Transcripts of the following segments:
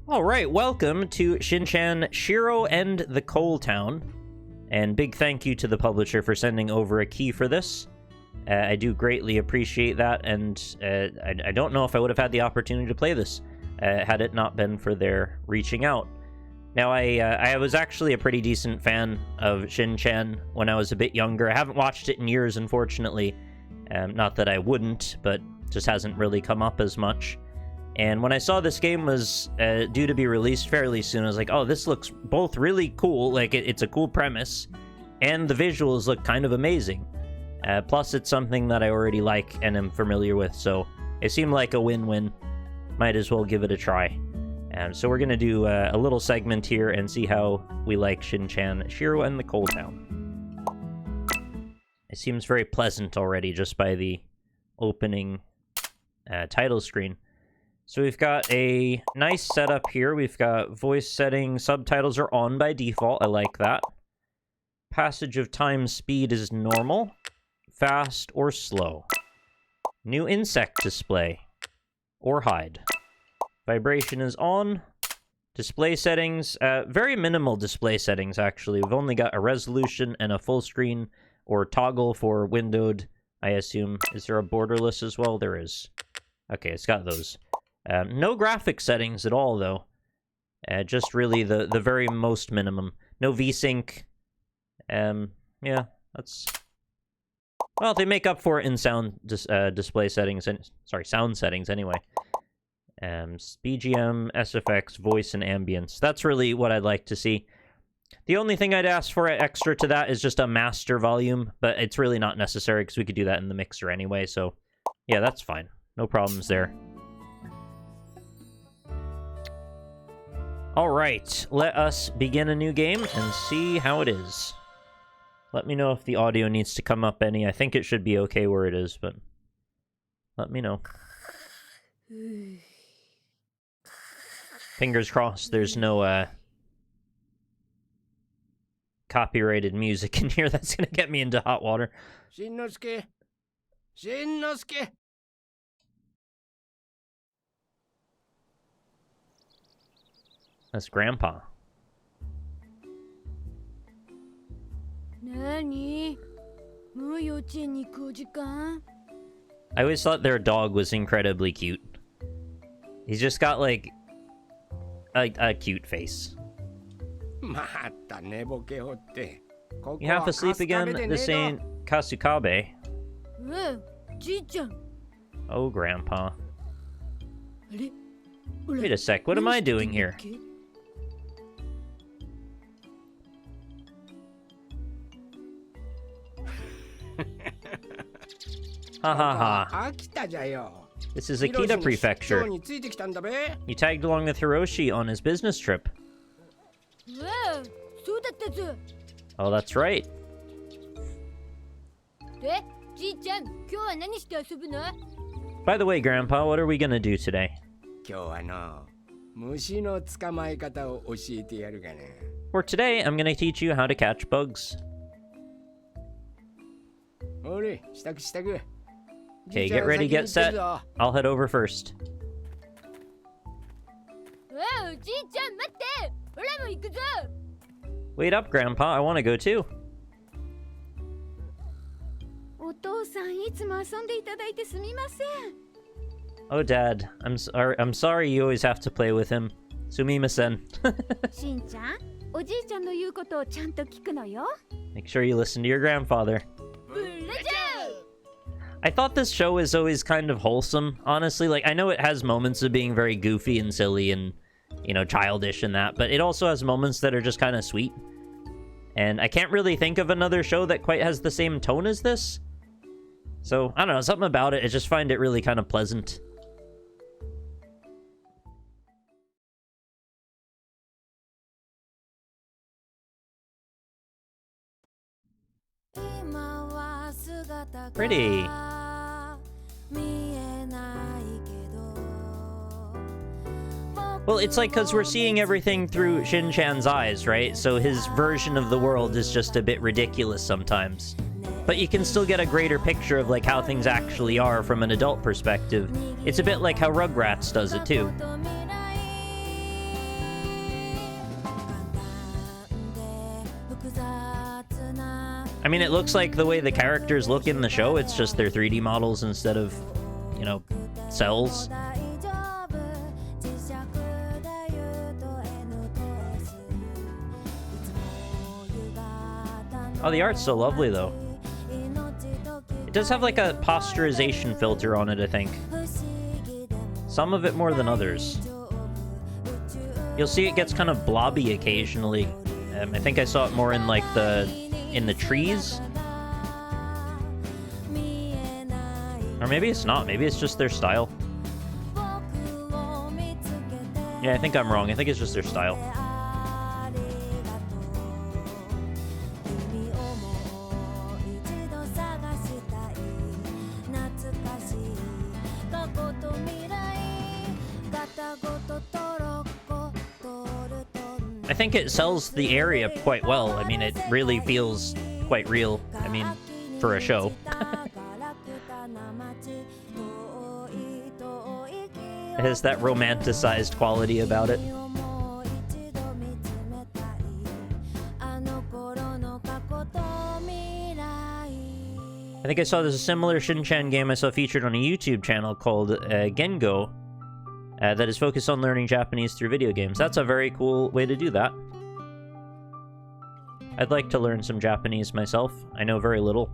Alright, welcome to Shin-chan, Shiro, and the Coal Town. And big thank you to the publisher for sending over a key for this. I do greatly appreciate that, and I don't know if I would have had the opportunity to play this had it not been for their reaching out. Now, I was actually a pretty decent fan of Shin-chan when I was a bit younger. I haven't watched it in years, unfortunately. Not that I wouldn't, but just hasn't really come up as much. And when I saw this game was due to be released fairly soon, I was like, oh, this looks both really cool, like it's a cool premise, and the visuals look kind of amazing. Plus, it's something that I already like and am familiar with, so it seemed like a win-win. Might as well give it a try. So we're going to do a little segment here and see how we like Shin-chan, Shiro, and the Coal Town. It seems very pleasant already just by the opening title screen. So we've got a nice setup here. We've got voice settings, subtitles are on by default. I like that. Passage of time speed is normal, fast, or slow. New insect display, or hide. Vibration is on. Display settings, very minimal display settings, actually. We've only got a resolution and a full screen, or toggle for windowed, I assume. Is there a borderless as well? There is. Okay, it's got those. No graphic settings at all, though. Just really the very most minimum. No VSync. Yeah, that's... Well, they make up for it in sound display settings, and sound settings, anyway. BGM, SFX, voice, and ambience. That's really what I'd like to see. The only thing I'd ask for extra to that is just a master volume, but it's really not necessary, because we could do that in the mixer anyway, so... Yeah, that's fine. No problems there. Alright, let us begin a new game and see how it is. Let me know if the audio needs to come up any. I think it should be okay where it is, but let me know. Fingers crossed there's no copyrighted music in here that's gonna get me into hot water. Shin-no-suke! Shin-no-suke! That's Grandpa. Nani? Mo youchen ni iku jikan? I always thought their dog was incredibly cute. He's just got, like, a cute face. You half asleep again? This ain't Kasukabe. Ji-chan. Oh, Grandpa. Wait a sec, what am I doing here? Ha ha ha. This is Akita Prefecture. You tagged along with Hiroshi on his business trip. Oh, that's right. By the way, Grandpa, what are we gonna do today? For today, I'm gonna teach you how to catch bugs. Okay, get ready, get set. I'll head over first. Wait up, Grandpa. I want to go too. Oh, Dad. I'm sorry you always have to play with him. Sumimasen. Shin-chan, oji-chan no言うことをちゃんと聞くのよ. Make sure you listen to your grandfather. I thought this show is always kind of wholesome, honestly. Like, I know it has moments of being very goofy and silly and, you know, childish and that, but it also has moments that are just kind of sweet. And I can't really think of another show that quite has the same tone as this. So, I don't know, something about it, I just find it really kind of pleasant. Pretty. Well, it's like because we're seeing everything through Shin-chan's eyes, right? So his version of the world is just a bit ridiculous sometimes. But you can still get a greater picture of like how things actually are from an adult perspective. It's a bit like how Rugrats does it too. I mean, it looks like the way the characters look in the show, it's just their 3D models instead of, you know, cells. Oh, the art's so lovely, though. It does have, like, a posturization filter on it, I think. Some of it more than others. You'll see it gets kind of blobby occasionally. I think I saw it more in, like, in the trees. Or maybe it's not. Maybe it's just their style. Yeah, I think I'm wrong. I think it's just their style. I think it sells the area quite well. I mean, it really feels quite real. I mean, for a show. It has that romanticized quality about it. I think I saw there's a similar Shin-chan game I saw featured on a YouTube channel called Gengo. That is focused on learning Japanese through video games. That's a very cool way to do that. I'd like to learn some Japanese myself. I know very little.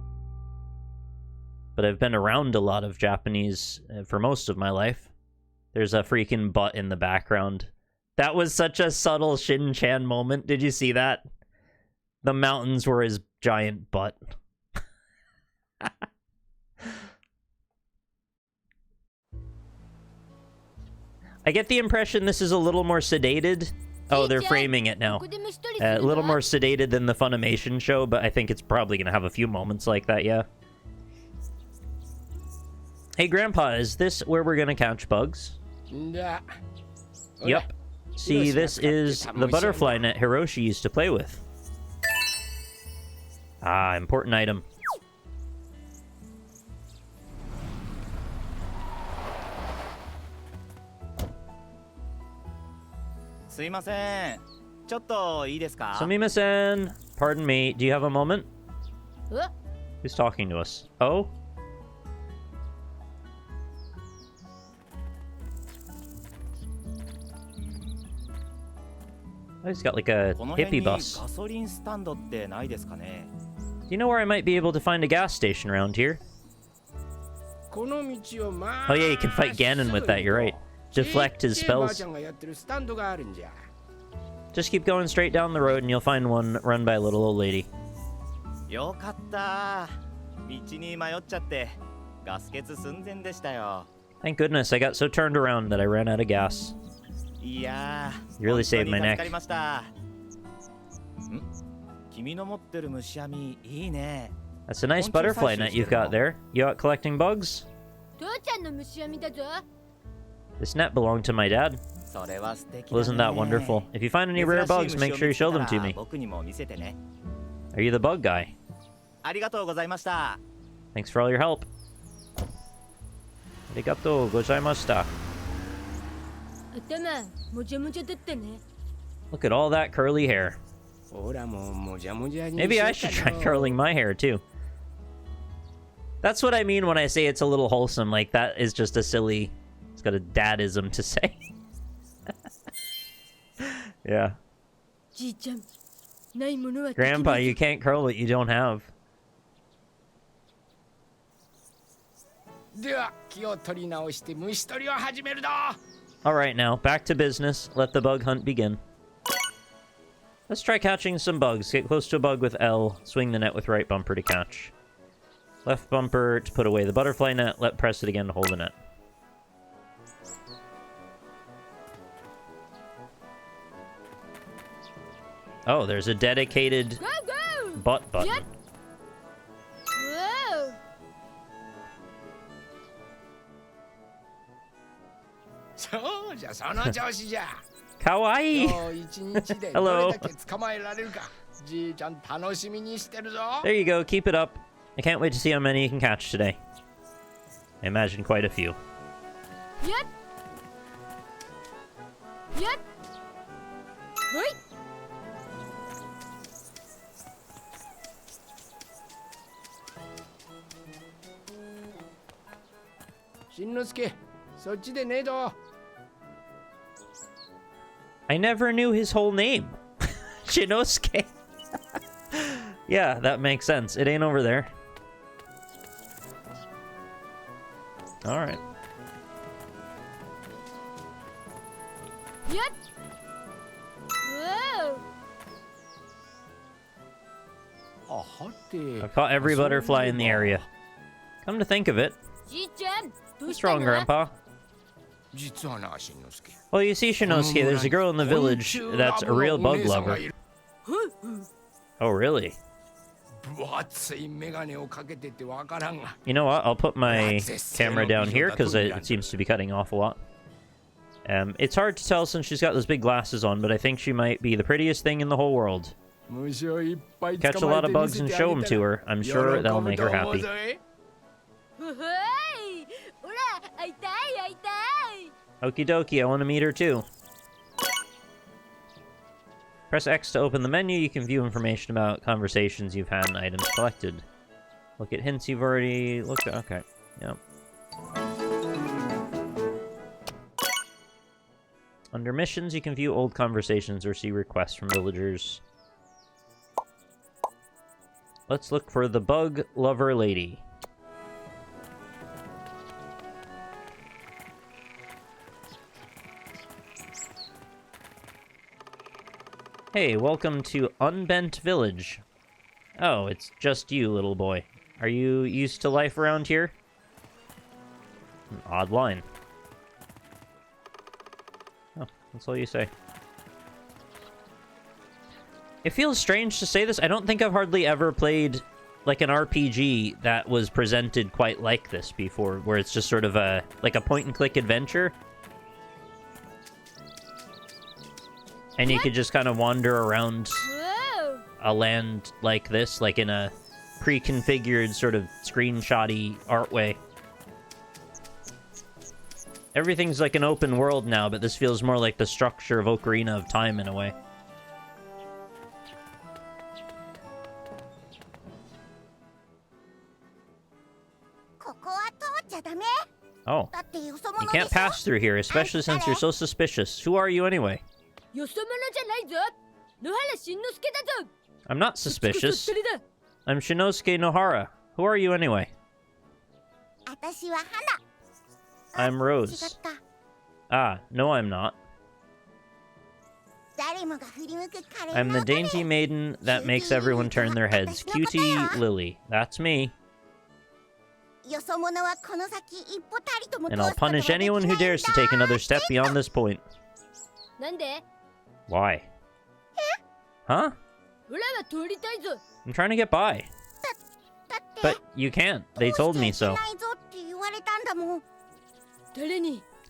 But I've been around a lot of Japanese for most of my life. There's a freaking butt in the background. That was such a subtle Shin-chan moment. Did you see that? The mountains were his giant butt. I get the impression this is a little more sedated. Oh, they're framing it now. A little more sedated than the Funimation show, but I think it's probably going to have a few moments like that, yeah. Hey, Grandpa, is this where we're going to catch bugs? Yep. See, this is the butterfly net Hiroshi used to play with. Ah, important item. Sumimasen! Pardon me, do you have a moment? Who's talking to us? Oh? Oh, he's got like a hippie bus. Do you know where I might be able to find a gas station around here? Oh yeah, you can fight Ganon with that, you're right. Deflect his spells. Just keep going straight down the road and you'll find one run by a little old lady. Thank goodness, I got so turned around that I ran out of gas. You really saved my neck. That's a nice butterfly net you've got there. You out collecting bugs? This net belonged to my dad. Well, isn't that wonderful? If you find any rare bugs, make sure you show them to me. Are you the bug guy? Thanks for all your help. Arigatou gozaimashita. Look at all that curly hair. Maybe I should try curling my hair too. That's what I mean when I say it's a little wholesome. Like, that is just a silly... It's got a dadism to say. Yeah. Grandpa, you can't curl what you don't have. Alright now, back to business. Let the bug hunt begin. Let's try catching some bugs. Get close to a bug with L. Swing the net with right bumper to catch. Left bumper to put away the butterfly net. Press it again to hold the net. Oh, there's a dedicated butt button. Yep. Whoa. Kawaii! Hello. There you go, keep it up. I can't wait to see how many you can catch today. I imagine quite a few. Yep. Yep. Right. しんのすけ、そっちでねえぞ。 I never knew his whole name. Shinosuke. Yeah, that makes sense. It ain't over there. Alright. Yep. Whoa. I've caught every butterfly in the area. Come to think of it. Ji-chan, What's wrong, Grandpa? 実はな、しんのすけ。 Well, you see, Shinosuke, there's a girl in the village that's a real bug lover. Oh, really? 分厚いメガネをかけててわからんが。 You know what? I'll put my camera down here because it seems to be cutting off a lot. It's hard to tell since she's got those big glasses on, but I think she might be the prettiest thing in the whole world. Catch a lot of bugs and show them to her. I'm sure that'll make her happy. Okie dokie, I want to meet her too. Press X to open the menu. You can view information about conversations you've had and items collected. Look at hints you've already looked at. Okay, yep. Under missions, you can view old conversations or see requests from villagers. Let's look for the bug lover lady. Hey, welcome to Unbent Village. Oh, it's just you, little boy. Are you used to life around here? An odd line. Oh, that's all you say. It feels strange to say this. I don't think I've hardly ever played like an RPG that was presented quite like this before, where it's just sort of a like a point-and-click adventure. And you could just kind of wander around a land like this, like in a pre-configured sort of screenshotty art way. Everything's like an open world now, but this feels more like the structure of Ocarina of Time in a way. Oh, you can't pass through here, especially since you're so suspicious. Who are you anyway? I'm not suspicious. I'm Shinosuke Nohara. Who are you anyway? I'm Rose. Ah, no I'm not. I'm the dainty maiden that makes everyone turn their heads. Cutie Lily. That's me. And I'll punish anyone who dares to take another step beyond this point. Why? Huh? I'm trying to get by. But you can't. They told me so.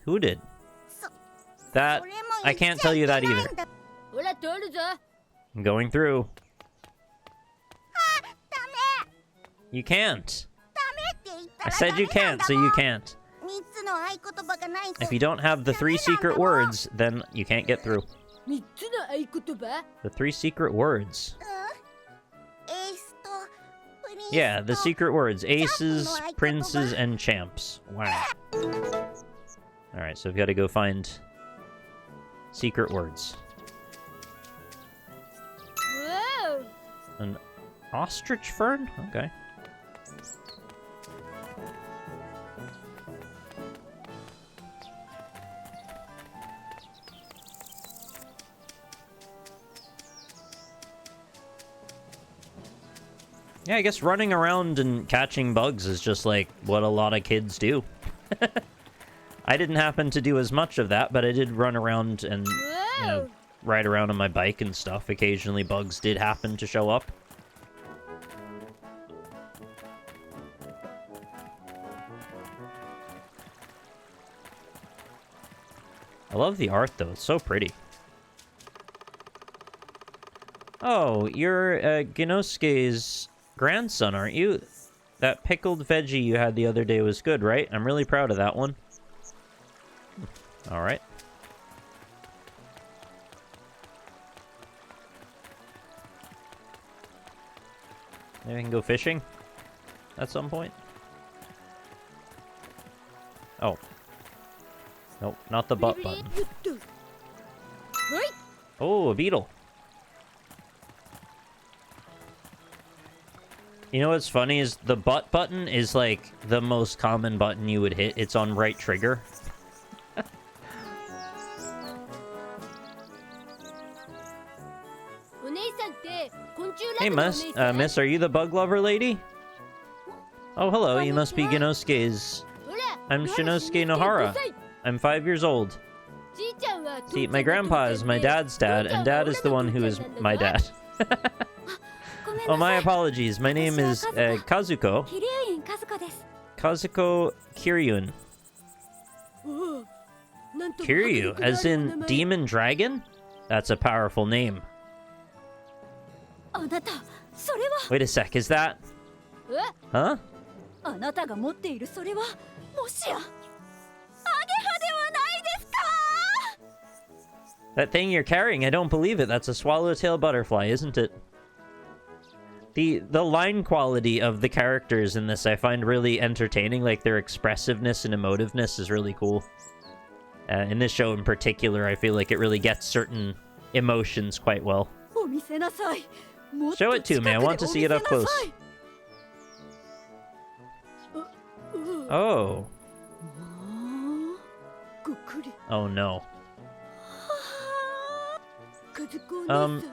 Who did? That... I can't tell you that either. I'm going through. You can't. I said you can't, so you can't. If you don't have the 3 secret words, then you can't get through. The 3 secret words. Yeah, the secret words. Aces, princes, and champs. Wow. Alright, so we've got to go find secret words. An ostrich fern? Okay. Yeah, I guess running around and catching bugs is just like what a lot of kids do. I didn't happen to do as much of that, but I did run around and, you know, ride around on my bike and stuff. Occasionally bugs did happen to show up. I love the art, though. It's so pretty. Oh, you're Genosuke's grandson, aren't you? That pickled veggie you had the other day was good, right? I'm really proud of that one. Alright. Maybe I can go fishing at some point. Oh. Nope, not the butt button. Oh, a beetle. You know what's funny is the butt button is like the most common button you would hit. It's on right trigger. Hey, miss, are you the bug lover lady? Oh, hello, you must be Genosuke's. I'm Shinosuke Nohara. I'm 5 years old. See, my grandpa is my dad's dad, and dad is the one who is my dad. Oh, my apologies. My name is Kazuko. Kazuko Kiryun. Kiryu, as in demon dragon? That's a powerful name. Wait a sec, is that... Huh? That thing you're carrying, I don't believe it. That's a swallowtail butterfly, isn't it? The line quality of the characters in this I find really entertaining. Like, their expressiveness and emotiveness is really cool. In this show in particular, I feel like it really gets certain emotions quite well. Show it to me, I want to see it up close. Oh. Oh no.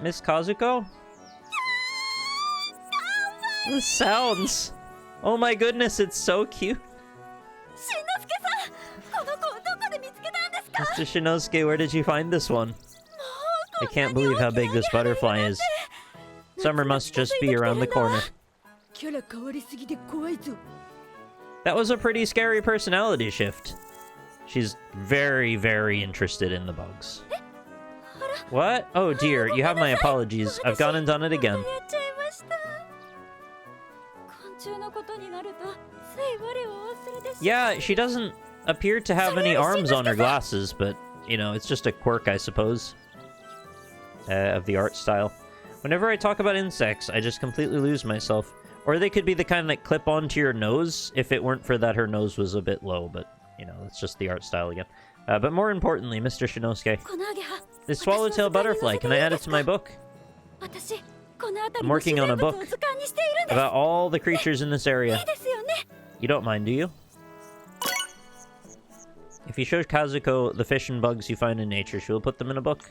Miss Kazuko? The sounds! Oh my goodness, it's so cute! Mr. Shinosuke, where did you find this one? I can't believe how big this butterfly is. Summer must just be around the corner. That was a pretty scary personality shift. She's very, very interested in the bugs. What? Oh dear, you have my apologies. I've gone and done it again. Yeah, she doesn't appear to have any arms on her glasses, but, you know, it's just a quirk, I suppose, of the art style. Whenever I talk about insects, I just completely lose myself. Or they could be the kind that clip onto your nose, if it weren't for that her nose was a bit low, but, you know, it's just the art style again. But more importantly, Mr. Shinosuke, this swallowtail butterfly, can I add it to my book? I'm working on a book about all the creatures in this area. You don't mind, do you? If you show Kazuko the fish and bugs you find in nature, she will put them in a book.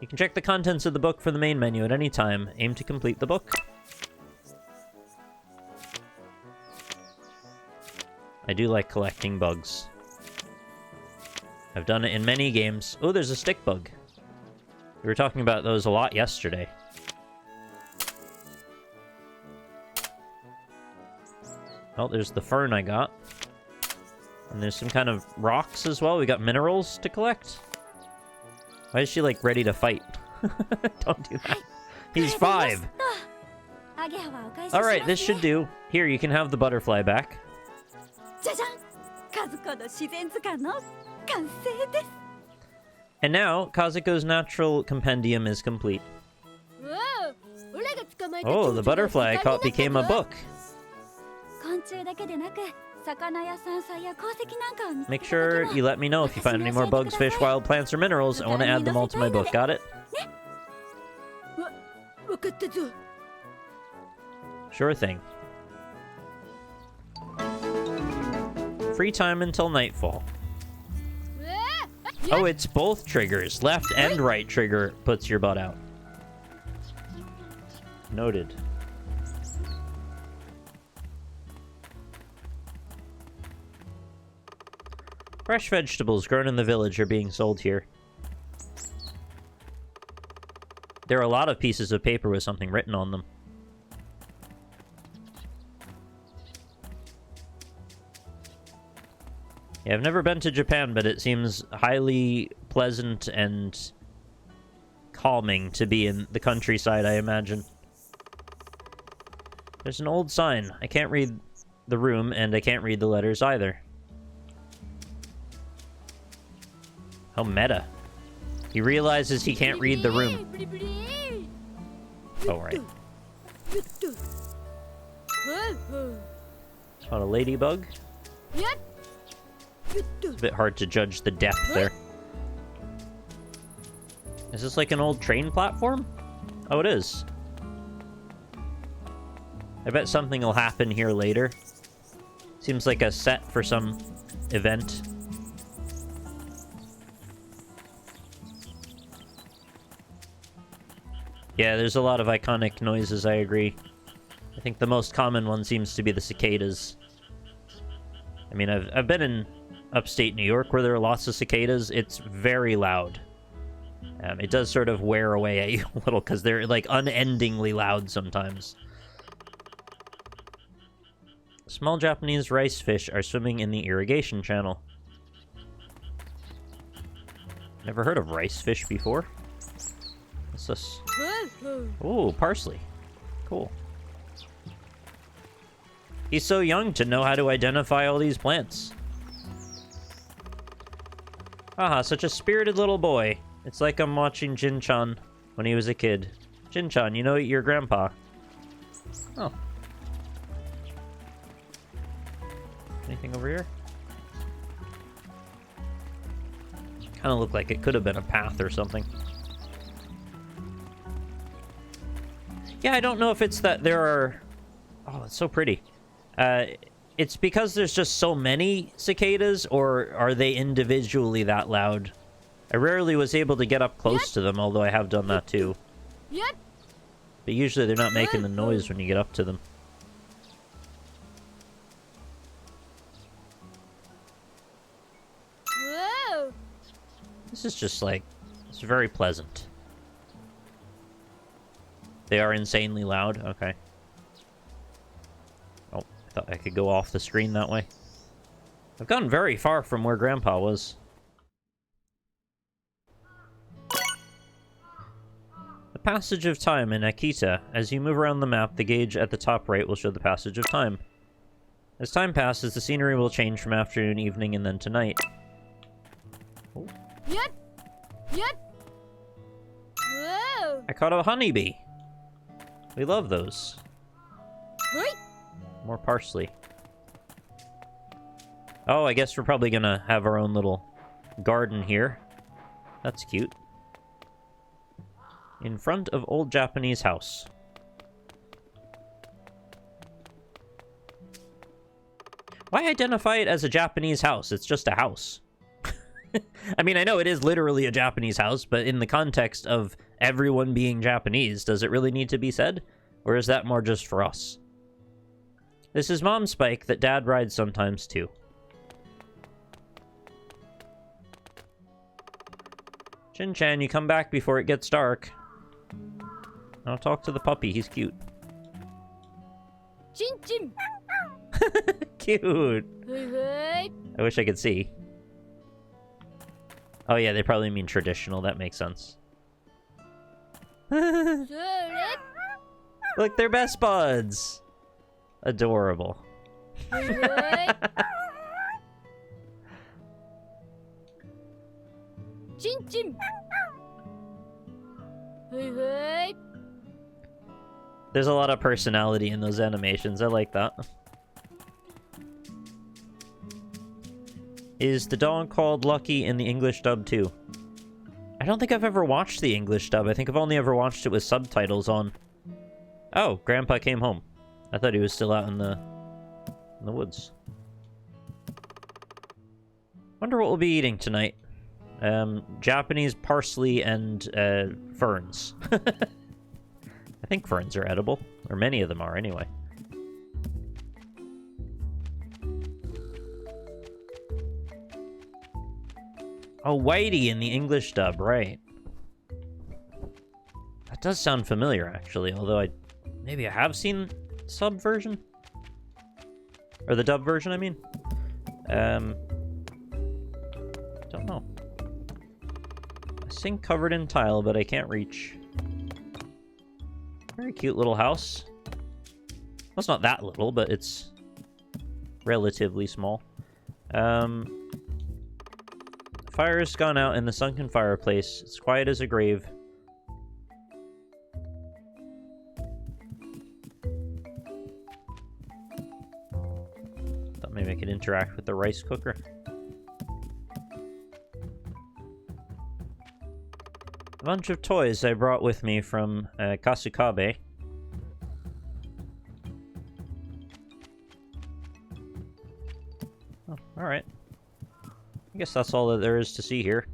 You can check the contents of the book from the main menu at any time. Aim to complete the book. I do like collecting bugs. I've done it in many games. Oh, there's a stick bug. We were talking about those a lot yesterday. Oh, there's the fern I got. And there's some kind of rocks as well. We got minerals to collect. Why is she, like, ready to fight? Don't do that. He's 5. Alright, this should do. Here, you can have the butterfly back. And now, Kazuko's natural compendium is complete. Oh, the butterfly I caught became a book. Make sure you let me know if you find any more bugs, fish, wild plants, or minerals. I want to add them all to my book. Got it? Sure thing. Free time until nightfall. Oh, it's both triggers. Left and right trigger puts your butt out. Noted. Fresh vegetables grown in the village are being sold here. There are a lot of pieces of paper with something written on them. Yeah, I've never been to Japan, but it seems highly pleasant and calming to be in the countryside, I imagine. There's an old sign. I can't read the room, and I can't read the letters either. How meta. He realizes he can't read the room. Oh, right. What, a ladybug? It's a bit hard to judge the depth there. Is this like an old train platform? Oh, it is. I bet something will happen here later. Seems like a set for some event. Yeah, there's a lot of iconic noises, I agree. I think the most common one seems to be the cicadas. I mean, I've been in upstate New York where there are lots of cicadas. It's very loud. It does sort of wear away at you a little because they're like unendingly loud sometimes. Small Japanese rice fish are swimming in the irrigation channel. Never heard of rice fish before. What's this? Ooh, parsley. Cool. He's so young to know how to identify all these plants. Aha, such a spirited little boy. It's like I'm watching Jin-chan when he was a kid. Jin-chan, you know your grandpa. Oh. Anything over here? Kind of looked like it could have been a path or something. Yeah, I don't know if it's that there are... Oh, it's so pretty. It's because there's just so many cicadas, or are they individually that loud? I rarely was able to get up close to them, although I have done that too. But usually they're not making the noise when you get up to them. This is just like... It's very pleasant. They are insanely loud? Okay. Oh, I thought I could go off the screen that way. I've gone very far from where Grandpa was. The passage of time in Akita. As you move around the map, the gauge at the top right will show the passage of time. As time passes, the scenery will change from afternoon, evening, and then to night. Oh. I caught a honeybee. We love those. More parsley. Oh, I guess we're probably gonna have our own little garden here. That's cute. In front of old Japanese house. Why identify it as a Japanese house? It's just a house. I mean, I know it is literally a Japanese house, but in the context of everyone being Japanese, does it really need to be said? Or is that more just for us? This is Mom's bike that Dad rides sometimes too. Shin-chan, you come back before it gets dark. I'll talk to the puppy, he's cute. Chin-chin. Cute. I wish I could see. Oh yeah, they probably mean traditional, that makes sense. Look, they're best buds! Adorable. Chin-chin. There's a lot of personality in those animations, I like that. Is the dog called Lucky in the English dub too? I don't think I've ever watched the English dub. I think I've only ever watched it with subtitles on. Oh, Grandpa came home. I thought he was still out in the woods. Wonder what we'll be eating tonight. Japanese parsley and ferns. I think ferns are edible, or many of them are anyway. Oh, Whitey in the English dub, right. That does sound familiar, actually, although maybe I have seen sub version? Or the dub version, I mean. Don't know. A sink covered in tile, but I can't reach. Very cute little house. Well, it's not that little, but it's relatively small. Fire has gone out in the sunken fireplace. It's quiet as a grave. Thought maybe I could interact with the rice cooker. bunch of toys I brought with me from Kasukabe. Oh, alright. I guess that's all that there is to see here.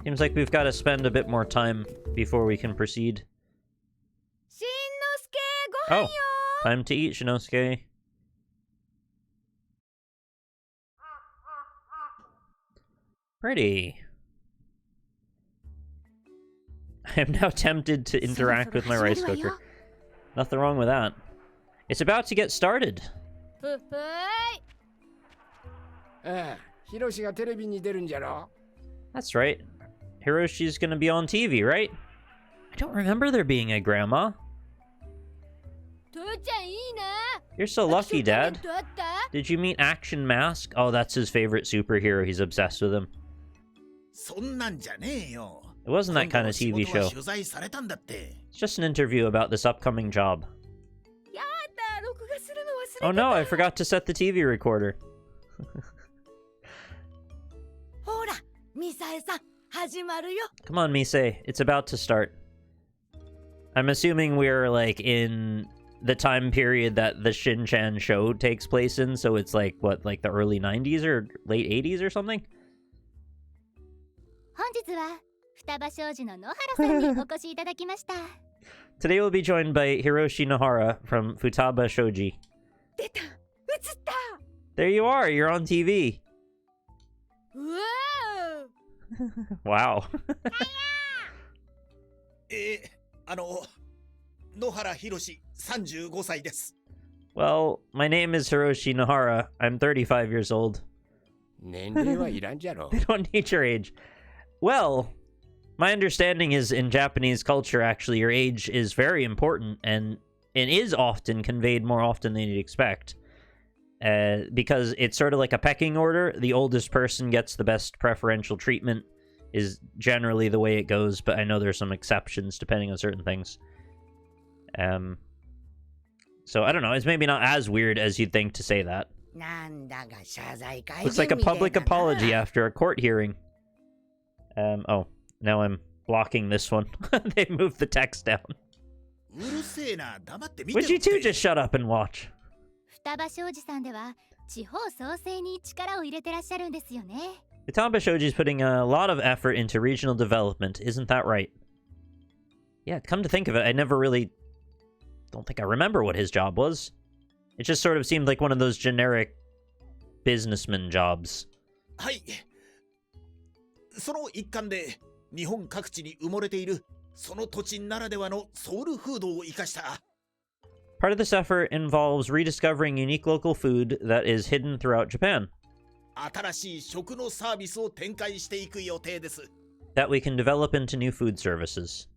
Seems like we've got to spend a bit more time before we can proceed. Shin-no-suke, gohan Oh, time to eat, Shinosuke. Pretty. I am now tempted to interact with my rice cooker. Nothing wrong with that. It's about to get started. ふふーい。ええ、ヒロシがテレビに出るんじゃろ。 That's right. Hiroshi's gonna be on TV, right? I don't remember there being a grandma. 父ちゃんいいな。 You're so lucky, Dad. どうだった？ Did you meet Action Mask? Oh, that's his favorite superhero. He's obsessed with him. そんなんじゃねえよ。 It wasn't that kind of TV 今度は show. 取材されたんだって。 It's just an interview about this upcoming job. やだ、録画するの忘れてた。 Oh no, I forgot to set the TV recorder. ほら、ミサエさん、始まるよ。 Come on, Misei. It's about to start. I'm assuming we're, like, in the time period that the Shin-chan show takes place in, so it's, like, what, like the early 90s or late 80s or something? 本日は双葉商事の野原さんにお越しいただきました。 Today we'll be joined by Hiroshi Nohara from Futaba Shoji. 出た、映った。 There you are, you're on TV. うわ Wow. 野原ひろし35歳です。 Well, my name is Hiroshi Nohara. I'm 35 years old. 年齢はいらんじゃろ。 They don't need your age. Well, my understanding is in Japanese culture, actually, your age is very important and it is often conveyed more often than you'd expect. Because it's sort of like a pecking order. The oldest person gets the best preferential treatment is generally the way it goes, but I know there's some exceptions depending on certain things. So I don't know, it's maybe not as weird as you'd think to say that. なんだが謝罪会見 Looks like a みたいだな。 public apology after a court hearing. Oh, now I'm blocking this one. They moved the text down. うるせえな、黙って見てろ Would you って two just shut up and watch? 双葉商事さんでは地方創生に力を入れてらっしゃるんですよね。 Futaba Shoji's putting a lot of effort into regional development, isn't that right? Yeah, come to think of it, I never really... don't think I remember what his job was. It just sort of seemed like one of those generic businessman jobs. はい。その一環で日本各地に埋もれているその土地ならではのソウルフードを生かした。 Part of this effort involves rediscovering unique local food that is hidden throughout Japan, 新しい食のサービスを展開していく予定です。 that we can develop into new food services.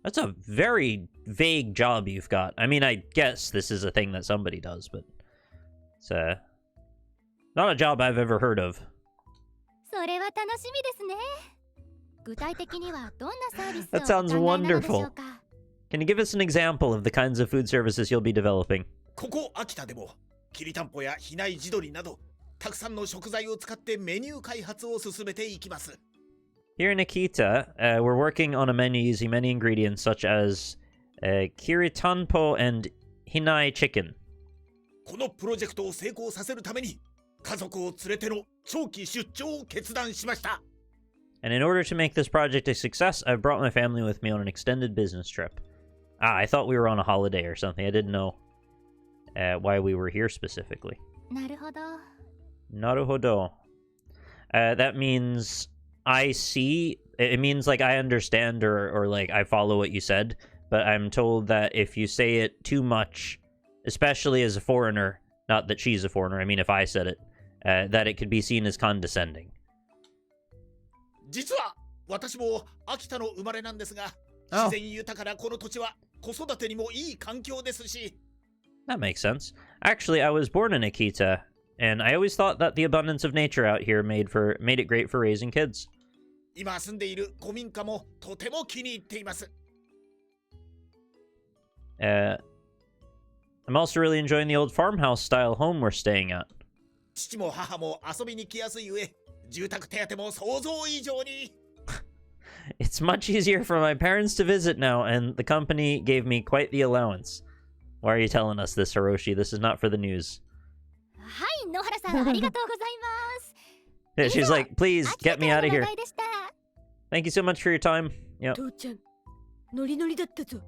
That's a very vague job you've got. I mean, I guess this is a thing that somebody does, but it's not a job I've ever heard of. それは楽しみですね。具体的にはどんなサービスを That お sounds 考えなのでしょ wonderful. うか。 Can you give us an example of the kinds of food services you'll be developing? ここ秋田でもきりたんぽや比内地鶏などたくさんの食材を使ってメニュー開発を進めていきます。 Here in Akita, we're working on a menu using many ingredients such as kiritanpo and hinai chicken. このプロジェクトを成功させるために家族を連れての長期出張を決断しました。 And in order to make this project a success, I've brought my family with me on an extended business trip. Ah, I thought we were on a holiday or something. I didn't know why we were here specifically. なるほど。 Naruhodo. That means I see. It means like I understand or like I follow what you said, but I'm told that if you say it too much, especially as a foreigner, not that she's a foreigner, I mean if I said it, that it could be seen as condescending. 実は私も秋田の生まれなんですが、 Oh. 自然豊かなこの土地は子育てにもいい環境ですし。 That makes sense. Actually, I was born in Akita, and I always thought that the abundance of nature out here made it great for raising kids. 今住んでいる古民家もとても気に入っています。 I'm also really enjoying the old farmhouse-style home we're staying at. 父も母も遊びに来やすい上、住宅手当も想像以上に。It's much easier for my parents to visit now, and the company gave me quite the allowance. Why are you telling us this, Hiroshi? This is not for the news. はい野原さんありがとうございます Yeah, she's like, please get me out of here. でした Thank you so much for your time. Yep. 父ちゃんノリノリだったぞ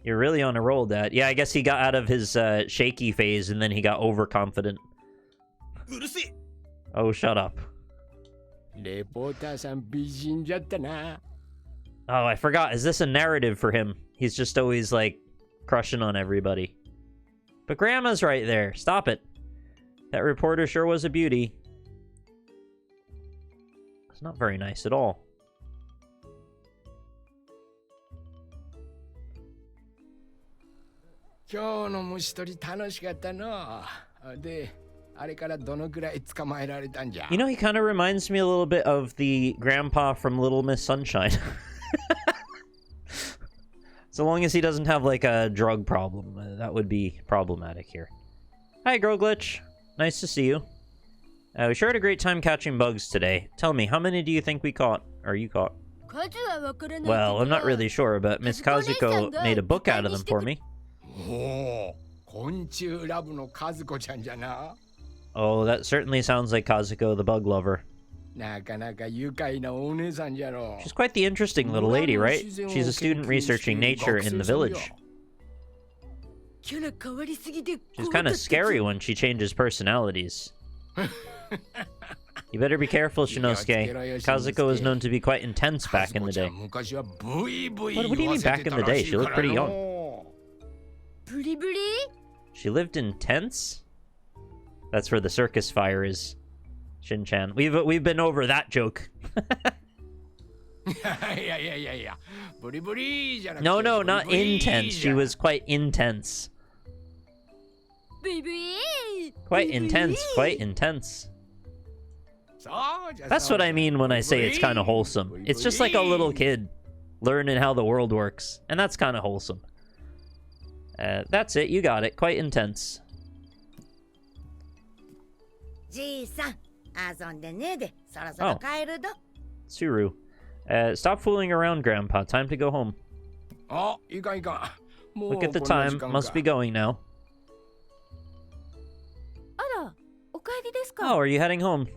You're really on a roll, Dad. Yeah, I guess he got out of his shaky phase and then he got overconfident. うるせえ Oh, shut up. レポーターさん美人じゃったな。Oh, I forgot. Is this a narrative for him? He's just always, like, crushing on everybody. But Grandma's right there. Stop it. That reporter sure was a beauty. It's not very nice at all. 今日の虫取り楽しかったの。で、あれからどのくらい捕まえられたんじゃ You know, he kind of reminds me a little bit of the grandpa from Little Miss Sunshine. So long as he doesn't have, like, a drug problem. That would be problematic here. Hi, Girl Glitch. Nice to see you. We sure had a great time catching bugs today. Tell me, how many do you think we caught? Or you caught? 数はわからないけど Well, I'm not really sure, but Miss Kazuko made a book out of them for me. おお、昆虫ラブの和子ちゃんじゃな。 Oh, that certainly sounds like Kazuko, the bug lover. なかなか愉快なお姉さんじゃろ。 She's quite the interesting little lady, right? She's a student researching nature in the village. キャラ変わりすぎて She's kind of scary when she changes personalities. You better be careful, Shinosuke. Kazuko was known to be quite intense back in the day. 昔はブイブイ What do you 言わ mean せ back て in た the ら day? しい She か looked ら pretty の young. ブリブリ She lived in tents? That's where the circus fire is. Shin-chan. We've been over that joke. いやいやいやいや、ブリブリじゃなくて No, no, ブリ not ブリ intense. じ She ゃ was quite intense. ブリブリ Quite intense, quite intense. そうじゃ That's what I mean when I say it's kind of wholesome. It's just like a little kid learning how the world works. And that's kind of wholesome. That's it. You got it. Quite intense. じいさん、遊んでねえで、そろそろ帰るど。Tsuru. Stop fooling around, Grandpa. Time to go home. あ、いかんいかん。もう Look at the こんな time. 時間 Must か be going now. あらお帰りですか Oh, are you heading home?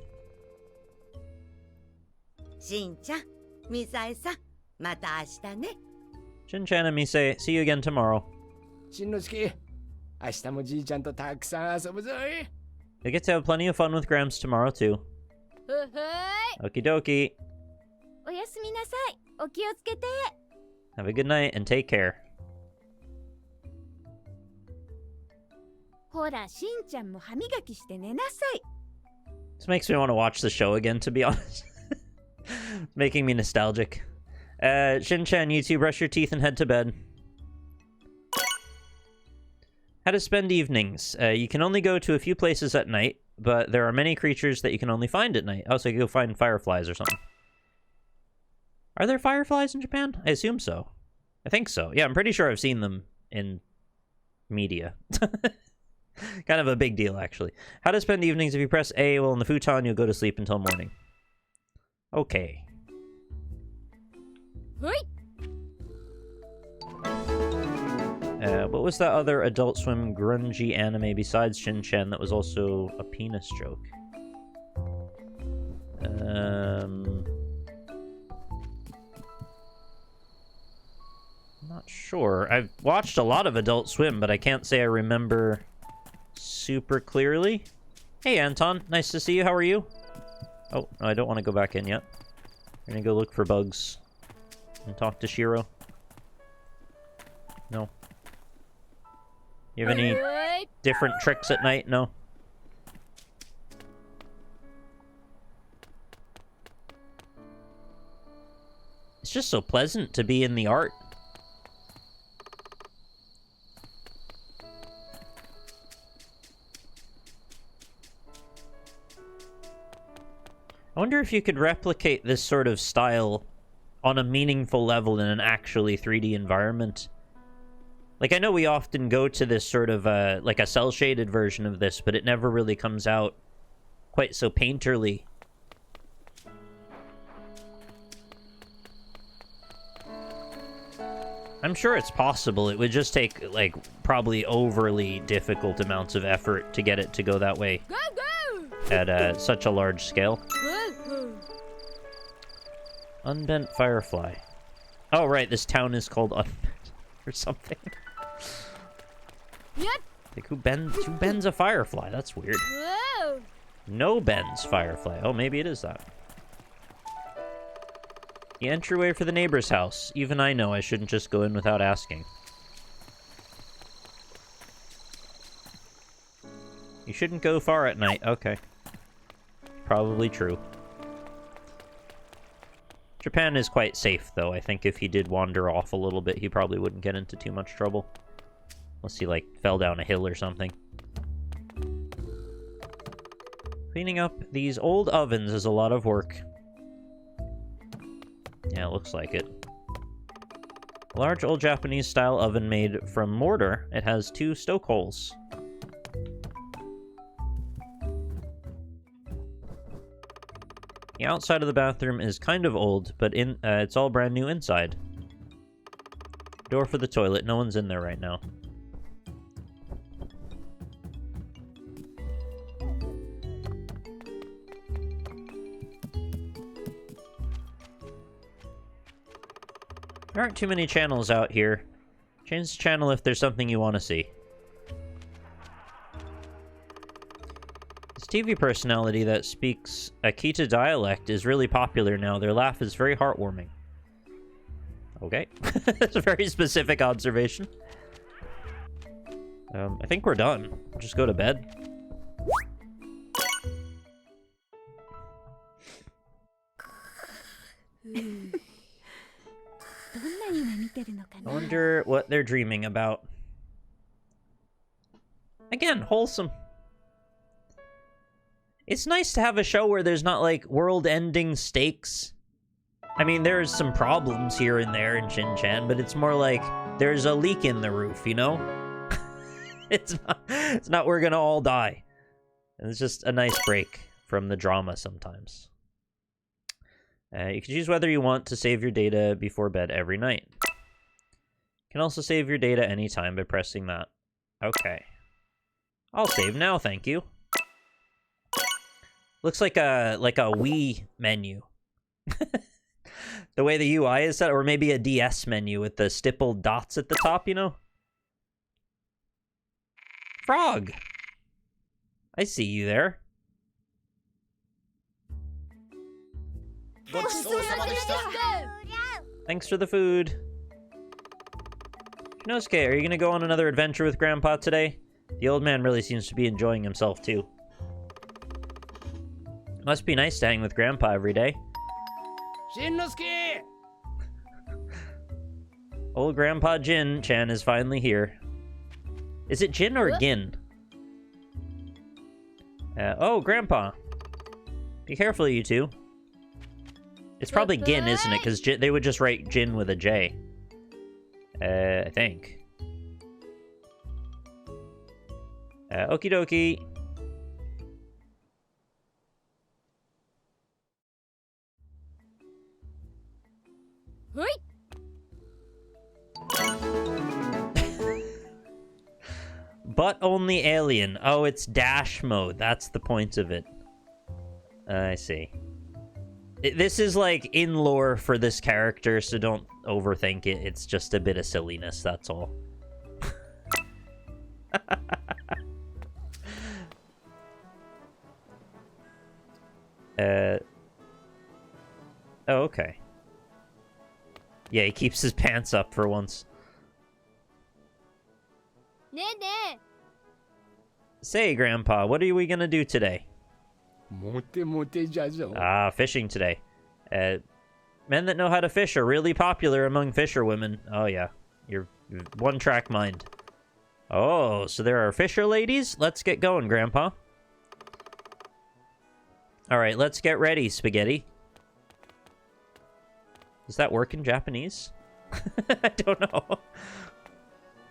しんちゃん、みさえさん、また明日ね。 Shin-chan and Mise, see you again tomorrow. しんのすけ、明日もじいちゃんとたくさん遊ぶぞい。 We get to have plenty of fun with Gramps tomorrow, too. ふふーい Okie dokie. おやすみなさいお気をつけて Have a good night and take care. ほらしんちゃんも歯磨きして寝なさい This makes me want to watch the show again, to be honest. Making me nostalgic. Shin-chan, you two brush your teeth and head to bed. How to spend evenings. You can only go to a few places at night, but there are many creatures that you can only find at night. Oh, so you can go find fireflies or something. Are there fireflies in Japan? I assume so. I think so. Yeah, I'm pretty sure I've seen them in media. Kind of a big deal, actually. How to spend evenings. If you press A while in the futon, you'll go to sleep until morning. Okay. ほい What was that other Adult Swim grungy anime besides Shin-chan that was also a penis joke? Not sure. I've watched a lot of Adult Swim, but I can't say I remember super clearly. Hey, Anton. Nice to see you. How are you? Oh, no, I don't want to go back in yet. I'm gonna go look for bugs and talk to Shiro. No. You have any ほい different tricks at night? No? It's just so pleasant to be in the art. I wonder if you could replicate this sort of style on a meaningful level in an actually 3D environment. Like, I know we often go to this sort of, like a cel-shaded version of this, but it never really comes out quite so painterly. I'm sure it's possible. It would just take, like, probably overly difficult amounts of effort to get it to go that way at such a large scale. Unbent Firefly. Oh, right, this town is called Unbent or something. Like, who bends a firefly? That's weird. No bends firefly. Oh, maybe it is that. The entryway for the neighbor's house. Even I know I shouldn't just go in without asking. You shouldn't go far at night. Okay. Probably true. Japan is quite safe, though. I think if he did wander off a little bit, he probably wouldn't get into too much trouble. Unless he, like, fell down a hill or something. Cleaning up these old ovens is a lot of work. Yeah, it looks like it. A large old Japanese-style oven made from mortar. It has 2 stoke holes. The outside of the bathroom is kind of old, but it's all brand new inside. Door for the toilet. No one's in there right now. There aren't too many channels out here. Change the channel if there's something you want to see. This TV personality that speaks Akita dialect is really popular now. Their laugh is very heartwarming. Okay. That's a very specific observation. I think we're done. We'll just go to bed. I wonder what they're dreaming about. Again, wholesome. It's nice to have a show where there's not, like, world-ending stakes. I mean, there's some problems here and there in Shin-chan, but it's more like there's a leak in the roof, you know? It's not we're gonna all die. And it's just a nice break from the drama sometimes. You can choose whether you want to save your data before bed every night. You can also save your data anytime by pressing that. Okay. I'll save now, thank you. Looks like a Wii menu. The way the UI is set, or maybe a DS menu with the stippled dots at the top, you know? Frog! I see you there. Thanks for the food. Shinosuke, are you gonna go on another adventure with Grandpa today? The old man really seems to be enjoying himself, too. Must be nice to hang with Grandpa every day. Shinnosuke! Old Grandpa Jin-chan is finally here. Is it Jin or Gin? Oh, Grandpa. Be careful, you two. It's probably Gin, isn't it? Because they would just write Jin with a J. I think. Okie dokie. But only alien. Oh, it's dash mode. That's the point of it. I see. This is, like, in lore for this character, so don't overthink it. It's just a bit of silliness, that's all. Oh, okay. Yeah, he keeps his pants up for once. Say, Grandpa, what are we gonna do today? Ah, fishing today. Men that know how to fish are really popular among fisherwomen. Oh, yeah. You're one-track mind. Oh, so there are fisher ladies? Let's get going, Grandpa. Alright, let's get ready, Spaghetti. Does that work in Japanese? I don't know.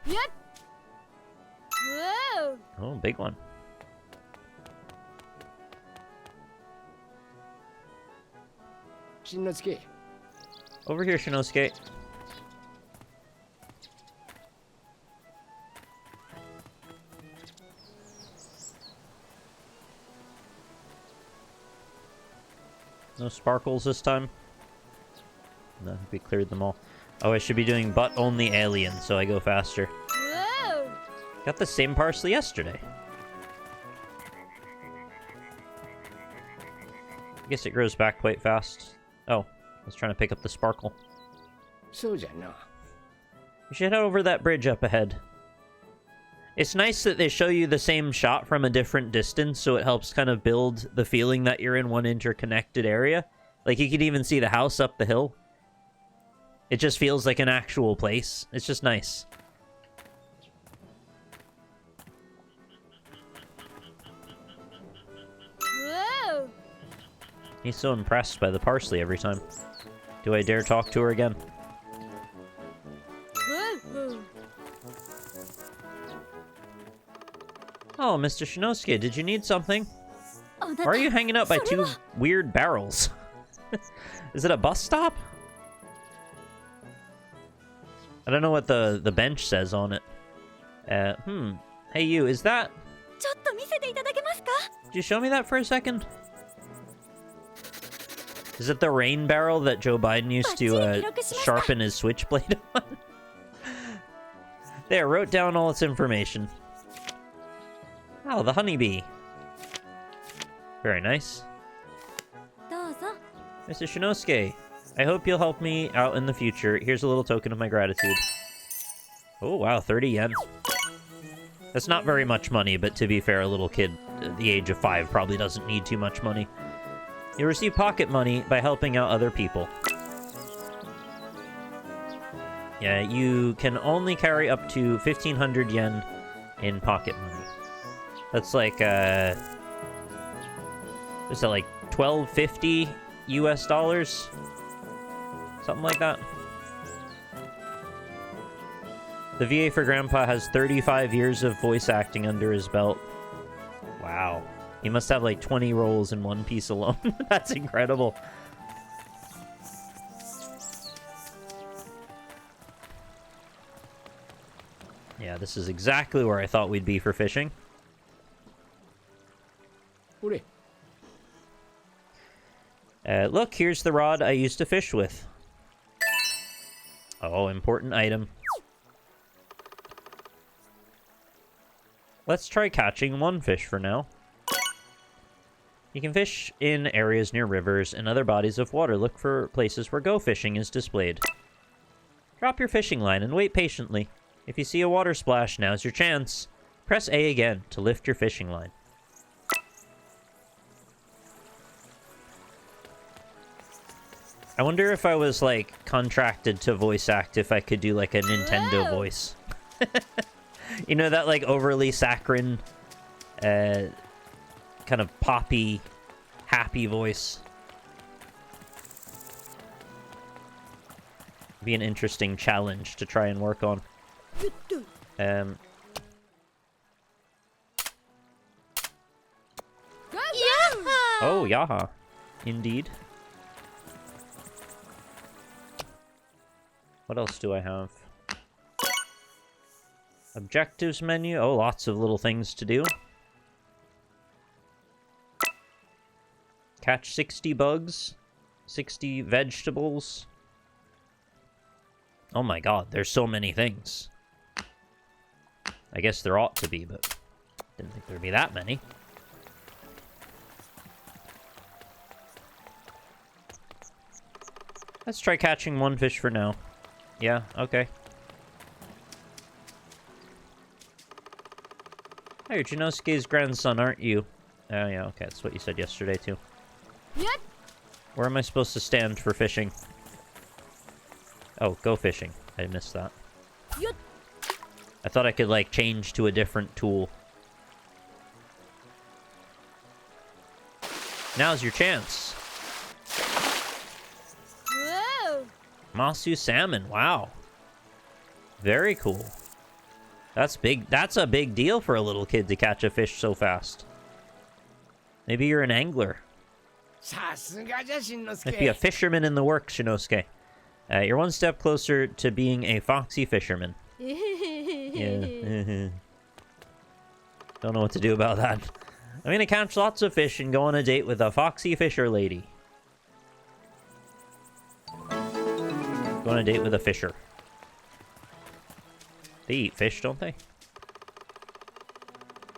Yep. Whoa. Oh, big one. Shinnosuke. Over here, Shinosuke. No sparkles this time. No, we cleared them all. Oh, I should be doing but only alien, so I go faster. Whoa! Got the same parsley yesterday. I guess it grows back quite fast. Oh, I was trying to pick up the sparkle. そうじゃな。 We should head over that bridge up ahead. It's nice that they show you the same shot from a different distance, so it helps kind of build the feeling that you're in one interconnected area. Like, you could even see the house up the hill. It just feels like an actual place. It's just nice. Whoa! He's so impressed by the parsley every time. Do I dare talk to her again? Whoa! Oh, Mr. Shinosuke, did you need something? あなた Why are you hanging out by two weird barrels? Is it a bus stop? I don't know what the bench says on it. Hey you, is that... ちょっと見せていただけますか Could you show me that for a second? Is it the rain barrel that Joe Biden used to sharpen his switchblade on? There, wrote down all its information. Oh, the honeybee. Very nice. どうぞ Mr. Shinosuke, I hope you'll help me out in the future. Here's a little token of my gratitude. Oh, wow, 30 yen. That's not very much money, but to be fair, a little kid at the age of 5 probably doesn't need too much money. You receive pocket money by helping out other people. Yeah, you can only carry up to 1,500 yen in pocket money. That's like, is that like $12.50 US dollars? Something like that. The VA for Grandpa has 35 years of voice acting under his belt. Wow. He must have like 20 roles in One Piece alone. That's incredible. Yeah, this is exactly where I thought we'd be for fishing. ほれ。 Look, here's the rod I used to fish with. Oh, important item. Let's try catching one fish for now. You can fish in areas near rivers and other bodies of water. Look for places where go fishing is displayed. Drop your fishing line and wait patiently. If you see a water splash, now's your chance. Press A again to lift your fishing line. I wonder if I was, like, contracted to voice act if I could do, like, a Nintendo voice. You know, that, like, overly saccharine, kind of poppy, happy voice. Be an interesting challenge to try and work on. Oh, yaha. Indeed. What else do I have? Objectives menu. Oh, lots of little things to do. Catch 60 bugs. 60 vegetables. Oh my god, there's so many things. I guess there ought to be, but didn't think there'd be that many. Let's try catching one fish for now. Yeah, okay. Hey, you're Jinosuke's grandson, aren't you? Oh, yeah, okay, that's what you said yesterday, too. Yep. Where am I supposed to stand for fishing? Oh, go fishing. I missed that. Yep. I thought I could, like, change to a different tool. Now's your chance. Whoa. Masu salmon, wow. Very cool. That's big. That's a big deal for a little kid to catch a fish so fast. Maybe you're an angler. さすがじゃ、しんのす Might be a け。 fisherman in the works, Shinosuke. You're one step closer to being a foxy fisherman. Yeah. Don't know what to do about that. I'm gonna catch lots of fish and go on a date with a foxy fisher lady. Go on a date with a fisher. They eat fish, don't they?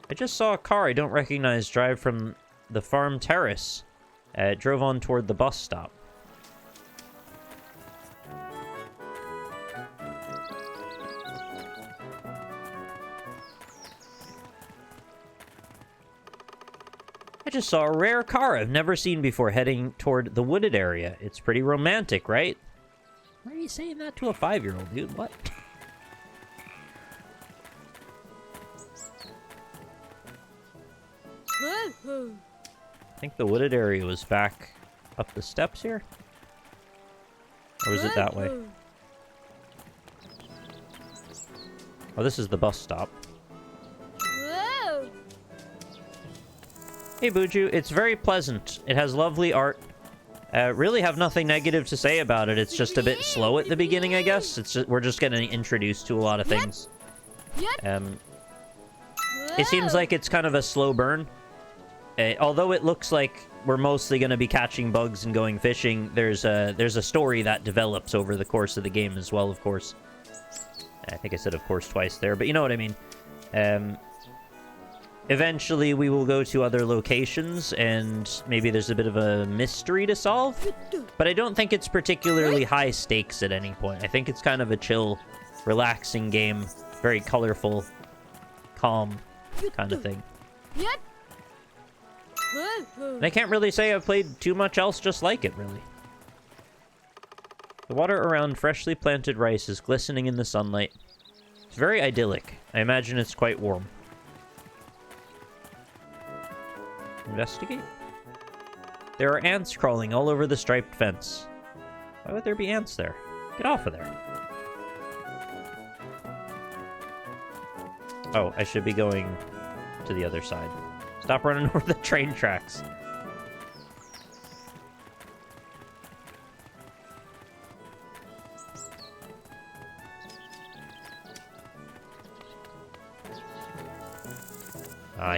I just saw a car I don't recognize drive from the farm terrace. It drove on toward the bus stop. I just saw a rare car I've never seen before heading toward the wooded area. It's pretty romantic, right? Why are you saying that to a 5-year-old, dude? What? I think the wooded area was back up the steps here. Or was it that way? Oh, this is the bus stop. Whoa. Hey, Buju, it's very pleasant. It has lovely art. Really have nothing negative to say about it. It's just a bit slow at the beginning, I guess. We're just getting introduced to a lot of things. It seems like it's kind of a slow burn. Although it looks like we're mostly going to be catching bugs and going fishing, there's a story that develops over the course of the game as well, of course. I think I said of course twice there, but you know what I mean. Eventually we will go to other locations, and maybe there's a bit of a mystery to solve. But I don't think it's particularly high stakes at any point. I think it's kind of a chill, relaxing game. Very colorful, calm kind of thing. And I can't really say I've played too much else just like it, really. The water around freshly planted rice is glistening in the sunlight. It's very idyllic. I imagine it's quite warm. Investigate? There are ants crawling all over the striped fence. Why would there be ants there? Get off of there. Oh, I should be going to the other side. Stop running over the train tracks.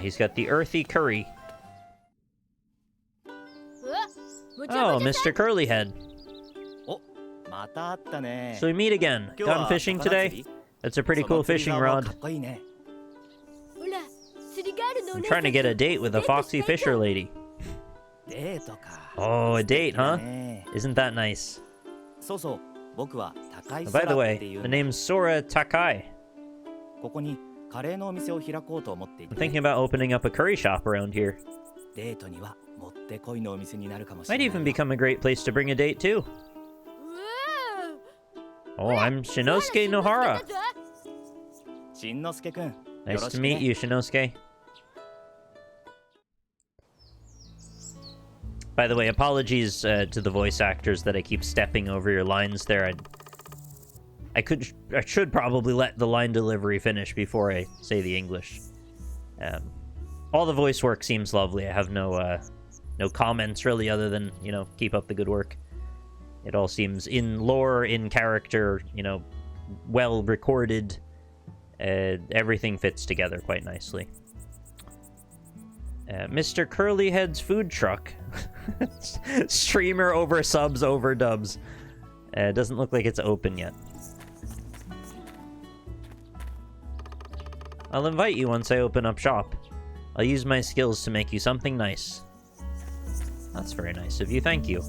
He's got the earthy curry. Oh, Mr. Curlyhead. So we meet again. Gone fishing today? That's a pretty cool fishing rod. I'm trying to get a date with a foxy fisher lady. Oh, a date, huh? Isn't that nice? Oh, by the way, the name's Sora Takai. I'm thinking about opening up a curry shop around here. Might even become a great place to bring a date, too. Oh, I'm Shinosuke Nohara. Nice to meet you, Shinosuke. By the way, apologies to the voice actors that I keep stepping over your lines there. I should probably let the line delivery finish before I say the English. All the voice work seems lovely. I have no comments really, other than, you know, keep up the good work. It all seems in lore, in character, you know, well recorded. Everything fits together quite nicely. Mr. Curlyhead's food truck. Streamer over subs over dubs. Doesn't look like it's open yet. I'll invite you once I open up shop. I'll use my skills to make you something nice. That's very nice of you, thank you.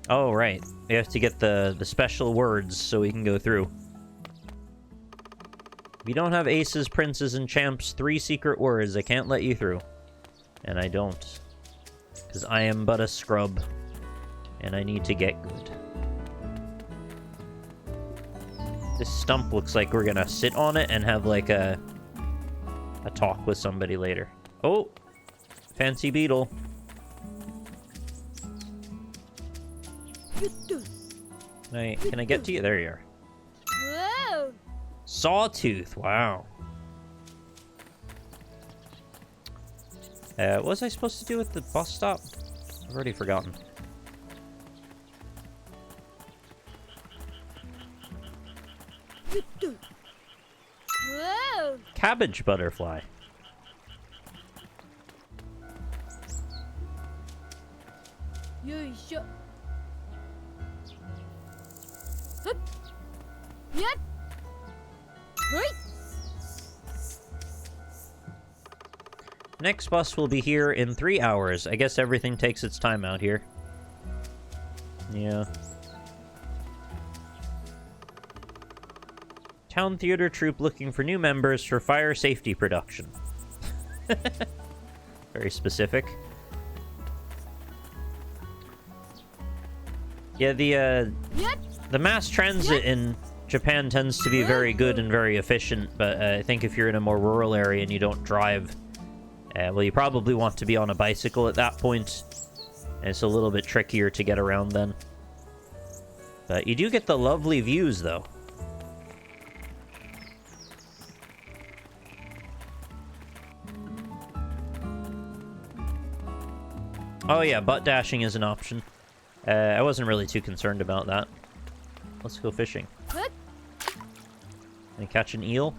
Oh, right. We have to get the special words so we can go through. If you don't have aces, princes, and champs, 3 secret words, I can't let you through. And I don't. Because I am but a scrub. And I need to get good. This stump looks like we're gonna sit on it and have like a talk with somebody later. Oh! Fancy beetle. Hey, can I get to you? There you are. Whoa. Sawtooth, wow. What was I supposed to do at the bus stop? I've already forgotten. Whoa. Cabbage butterfly. Yep. Right. Next bus will be here in 3 hours. I guess everything takes its time out here. Yeah. Town theater troupe looking for new members for fire safety production. Very specific. Yeah, the mass transit in Japan tends to be very good and very efficient, but I think if you're in a more rural area and you don't drive, well, you probably want to be on a bicycle at that point. And it's a little bit trickier to get around then. But you do get the lovely views, though. Oh yeah, butt dashing is an option. I wasn't really too concerned about that. Let's go fishing. Can I catch an eel?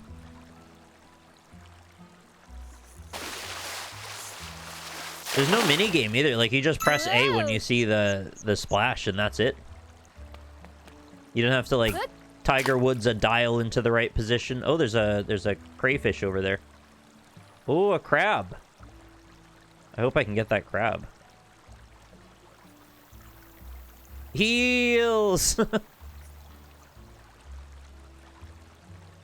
There's no mini game either. Like, you just press A when you see the splash, and that's it. You don't have to, like, Tiger Woods a dial into the right position. Oh, there's a crayfish over there. Oh, a crab. I hope I can get that crab. Heels!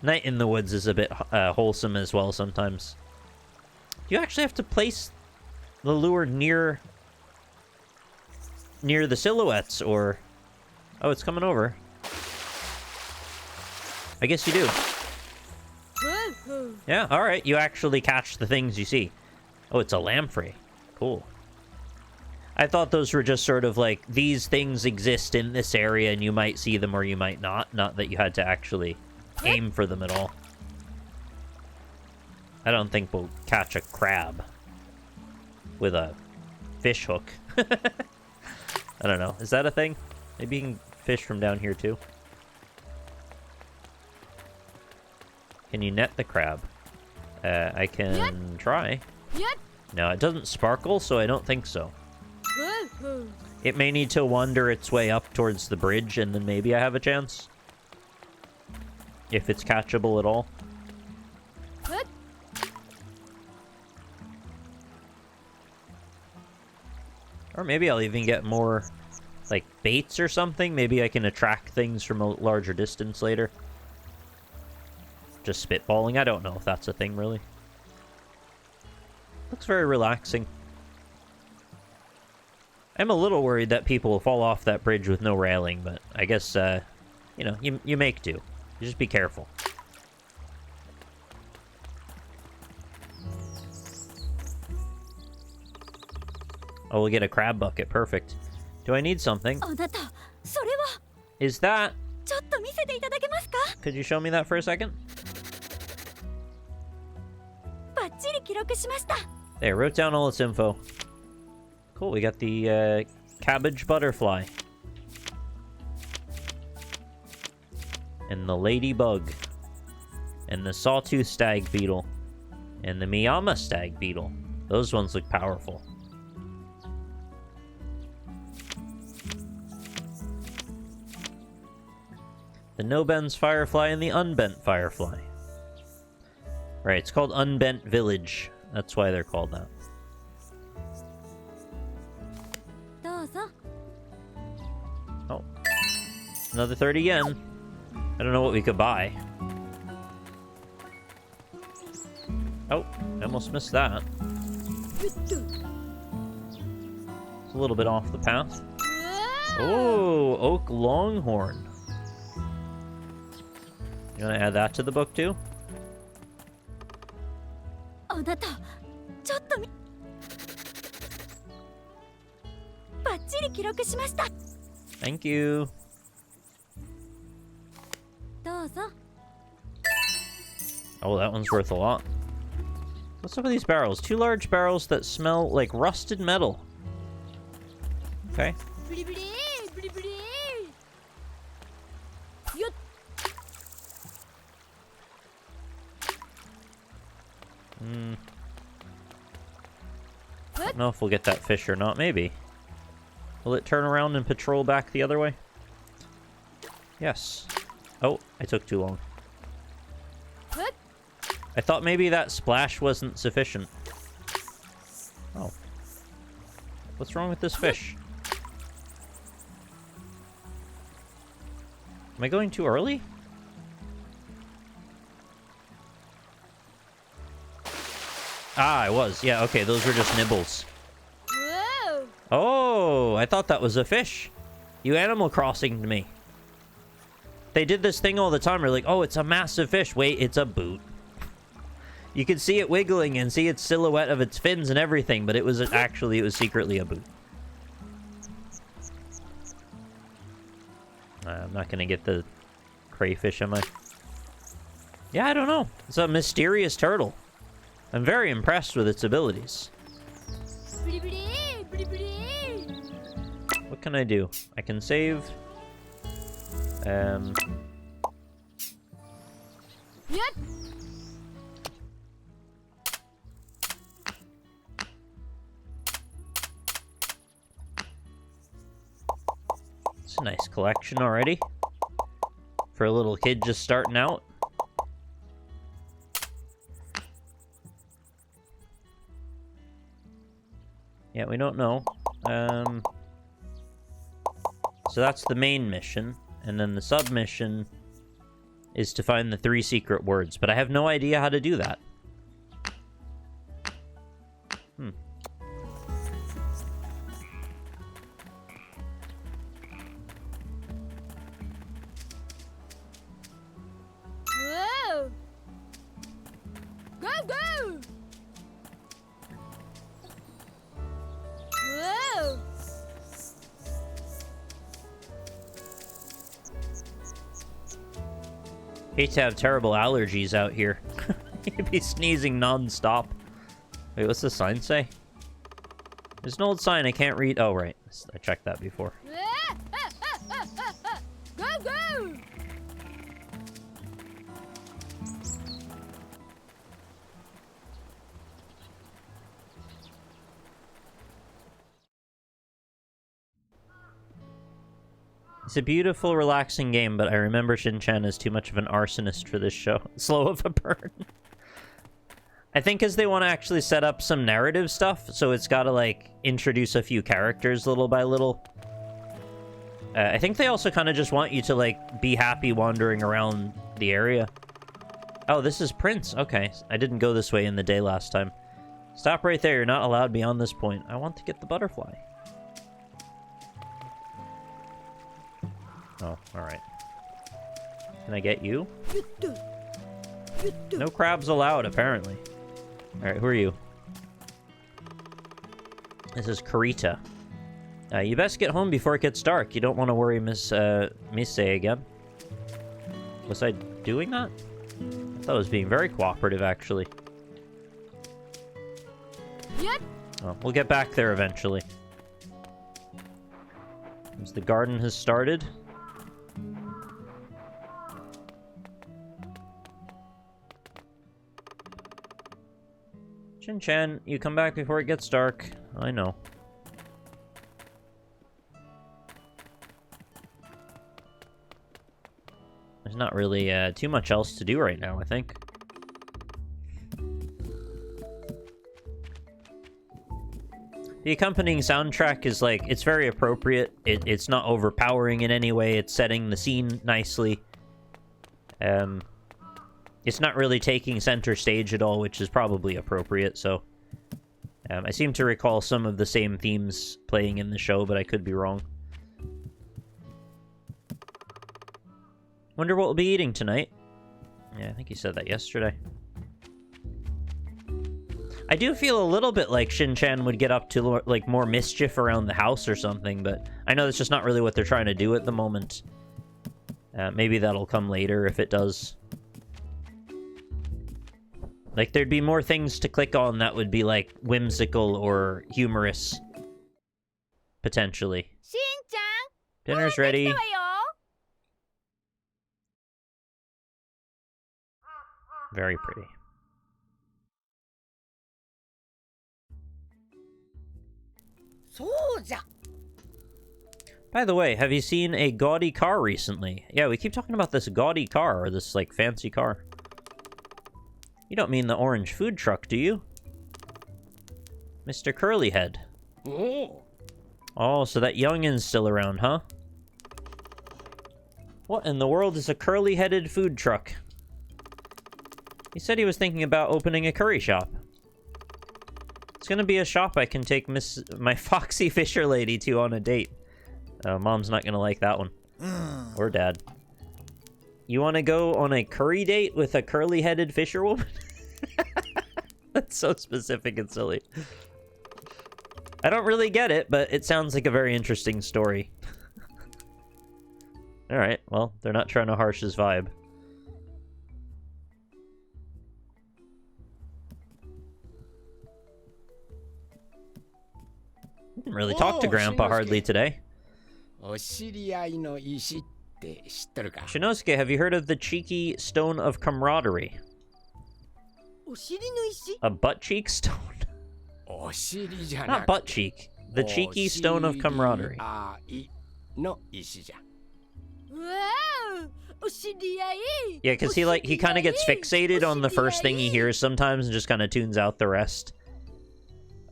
Night in the woods is a bit wholesome as well sometimes. You actually have to place the lure near the silhouettes, or... Oh, it's coming over. I guess you do. Yeah, alright. You actually catch the things you see. Oh, it's a lamprey. Cool. I thought those were just sort of like, these things exist in this area and you might see them or you might not. Not that you had to actually aim for them at all. I don't think we'll catch a crab with a fish hook. I don't know. Is that a thing? Maybe you can fish from down here too. Can you net the crab? I can try. No, it doesn't sparkle, so I don't think so. It may need to wander its way up towards the bridge, and then maybe I have a chance. If it's catchable at all. Or maybe I'll even get more, like, baits or something. Maybe I can attract things from a larger distance later. Just spitballing. I don't know if that's a thing, really. Looks very relaxing. I'm a little worried that people will fall off that bridge with no railing, but I guess, you know, you make do. You just be careful. Oh, we'll get a crab bucket. Perfect. Do I need something? Is that... Could you show me that for a second? There, wrote down all its info. Cool, we got the cabbage butterfly. And the ladybug. And the sawtooth stag beetle. And the Miyama stag beetle. Those ones look powerful. The no-bends firefly and the unbent firefly. Right, it's called Unbent Village. That's why they're called that. Oh. Another 30 yen. I don't know what we could buy. Oh, I almost missed that. It's a little bit off the path. Oh, oak longhorn. You want to add that to the book too? Thank you. Oh, that one's worth a lot. What's up with these barrels? 2 large barrels that smell like rusted metal. Okay. I don't know if we'll get that fish or not. Maybe. Will it turn around and patrol back the other way? Yes. Oh, I took too long. I thought maybe that splash wasn't sufficient. Oh. What's wrong with this fish? Am I going too early? Ah, I was. Yeah, okay, those were just nibbles. Whoa! Oh, I thought that was a fish. You Animal Crossing'd me. They did this thing all the time. We're like, oh, it's a massive fish. Wait, it's a boot. You could see it wiggling and see its silhouette of its fins and everything, but it was secretly a boot. I'm not gonna get the crayfish, am I? Yeah, I don't know. It's a mysterious turtle. I'm very impressed with its abilities. What can I do? I can save. Yep. It's a nice collection already. For a little kid just starting out. Yeah, we don't know. So that's the main mission. And then the sub-mission is to find the 3 secret words. But I have no idea how to do that. Whoa! Go, go! Whoa! Hate to have terrible allergies out here. You'd be sneezing non-stop. Wait, what's the sign say? There's an old sign I can't read. Oh, right. I checked that before. Go, go! It's a beautiful, relaxing game, but I remember Shin-chan is too much of an arsonist for this show. Slow of a burn. I think because they want to actually set up some narrative stuff, so it's got to, like, introduce a few characters little by little. I think they also kind of just want you to, like, be happy wandering around the area. Oh, this is Prince. Okay, I didn't go this way in the day last time. Stop right there. You're not allowed beyond this point. I want to get the butterfly. Oh, alright. Can I get you? No crabs allowed, apparently. Alright, who are you? This is Karita. You best get home before it gets dark. You don't want to worry Miss Mise again. Was I doing that? I thought I was being very cooperative, actually. Yep. Oh, we'll get back there eventually. As the garden has started. Shin-chan, you come back before it gets dark. I know. There's not really too much else to do right now, I think. The accompanying soundtrack is, like, it's very appropriate. It's not overpowering in any way. It's setting the scene nicely. It's not really taking center stage at all, which is probably appropriate, so... I seem to recall some of the same themes playing in the show, but I could be wrong. Wonder what we'll be eating tonight. Yeah, I think you said that yesterday. I do feel a little bit like Shin-chan would get up to, like, more mischief around the house or something, but I know that's just not really what they're trying to do at the moment. Maybe that'll come later if it does. Like, there'd be more things to click on that would be, like, whimsical or humorous. Potentially. Shin-chan! Dinner's ready. できたわよ! Very pretty. By the way, have you seen a gaudy car recently? Yeah, we keep talking about this gaudy car, or this, like, fancy car. You don't mean the orange food truck, do you? Mr. Curlyhead. Oh, so that youngin's still around, huh? What in the world is a curly-headed food truck? He said he was thinking about opening a curry shop. It's gonna be a shop I can take my Foxy Fisher lady to on a date. Mom's not gonna like that one. Or Dad. You wanna go on a curry date with a curly-headed fisher woman? That's so specific and silly. I don't really get it, but it sounds like a very interesting story. Alright, well, they're not trying to harsh his vibe. Didn't really talk to Grandpa hardly today. Shinosuke, have you heard of the cheeky stone of camaraderie? A butt cheek stone? Not butt cheek. The cheeky stone of camaraderie. Yeah, because he kind of gets fixated on the first thing he hears sometimes and just kind of tunes out the rest.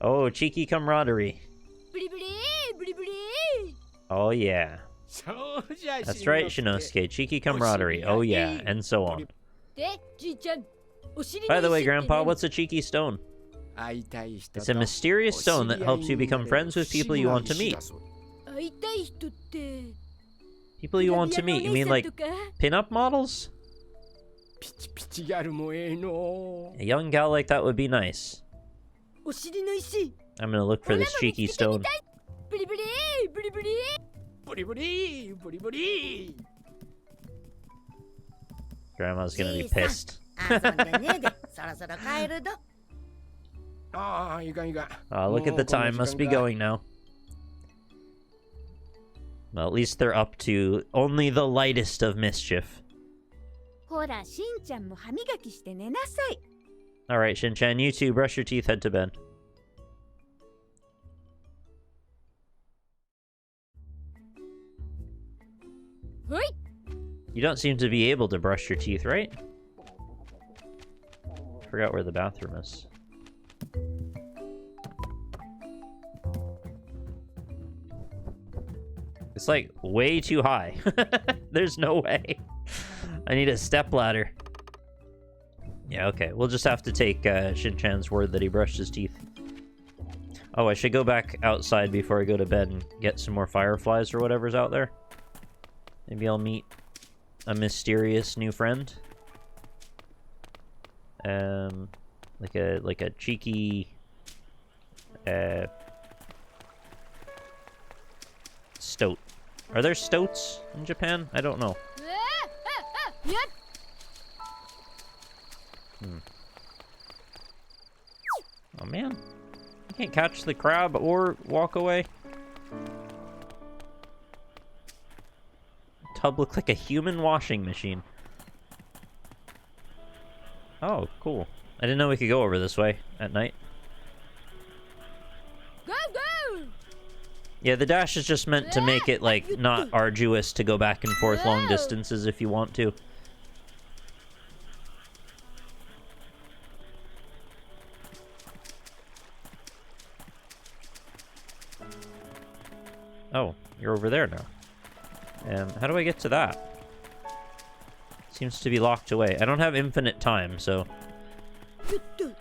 Oh, cheeky camaraderie. Oh, yeah. That's right, Shinosuke. Cheeky camaraderie. Oh, yeah. And so on. By the way, Grandpa, what's a cheeky stone? It's a mysterious stone that helps you become friends with people you want to meet. People you want to meet? You mean like pin-up models? A young gal like that would be nice. I'm gonna look for this cheeky stone. Grandma's gonna be pissed. Oh, look at the time. Must be going now. Well, at least they're up to only the lightest of mischief. Alright, Shin-chan, you two, brush your teeth, head to bed. You don't seem to be able to brush your teeth, right? Forgot where the bathroom is. It's like way too high. There's no way. I need a stepladder. Yeah, okay. We'll just have to take Shin-chan's word that he brushed his teeth. Oh, I should go back outside before I go to bed and get some more fireflies or whatever's out there. Maybe I'll meet a mysterious new friend. Like a cheeky stoat. Are there stoats in Japan? I don't know. Oh man, I can't catch the crab or walk away. Tub looked like a human washing machine. Oh, cool. I didn't know we could go over this way at night. Go, go! Yeah, the dash is just meant to make it, like, not arduous to go back and forth long distances if you want to. Oh, you're over there now. How do I get to that? Seems to be locked away. I don't have infinite time, so... The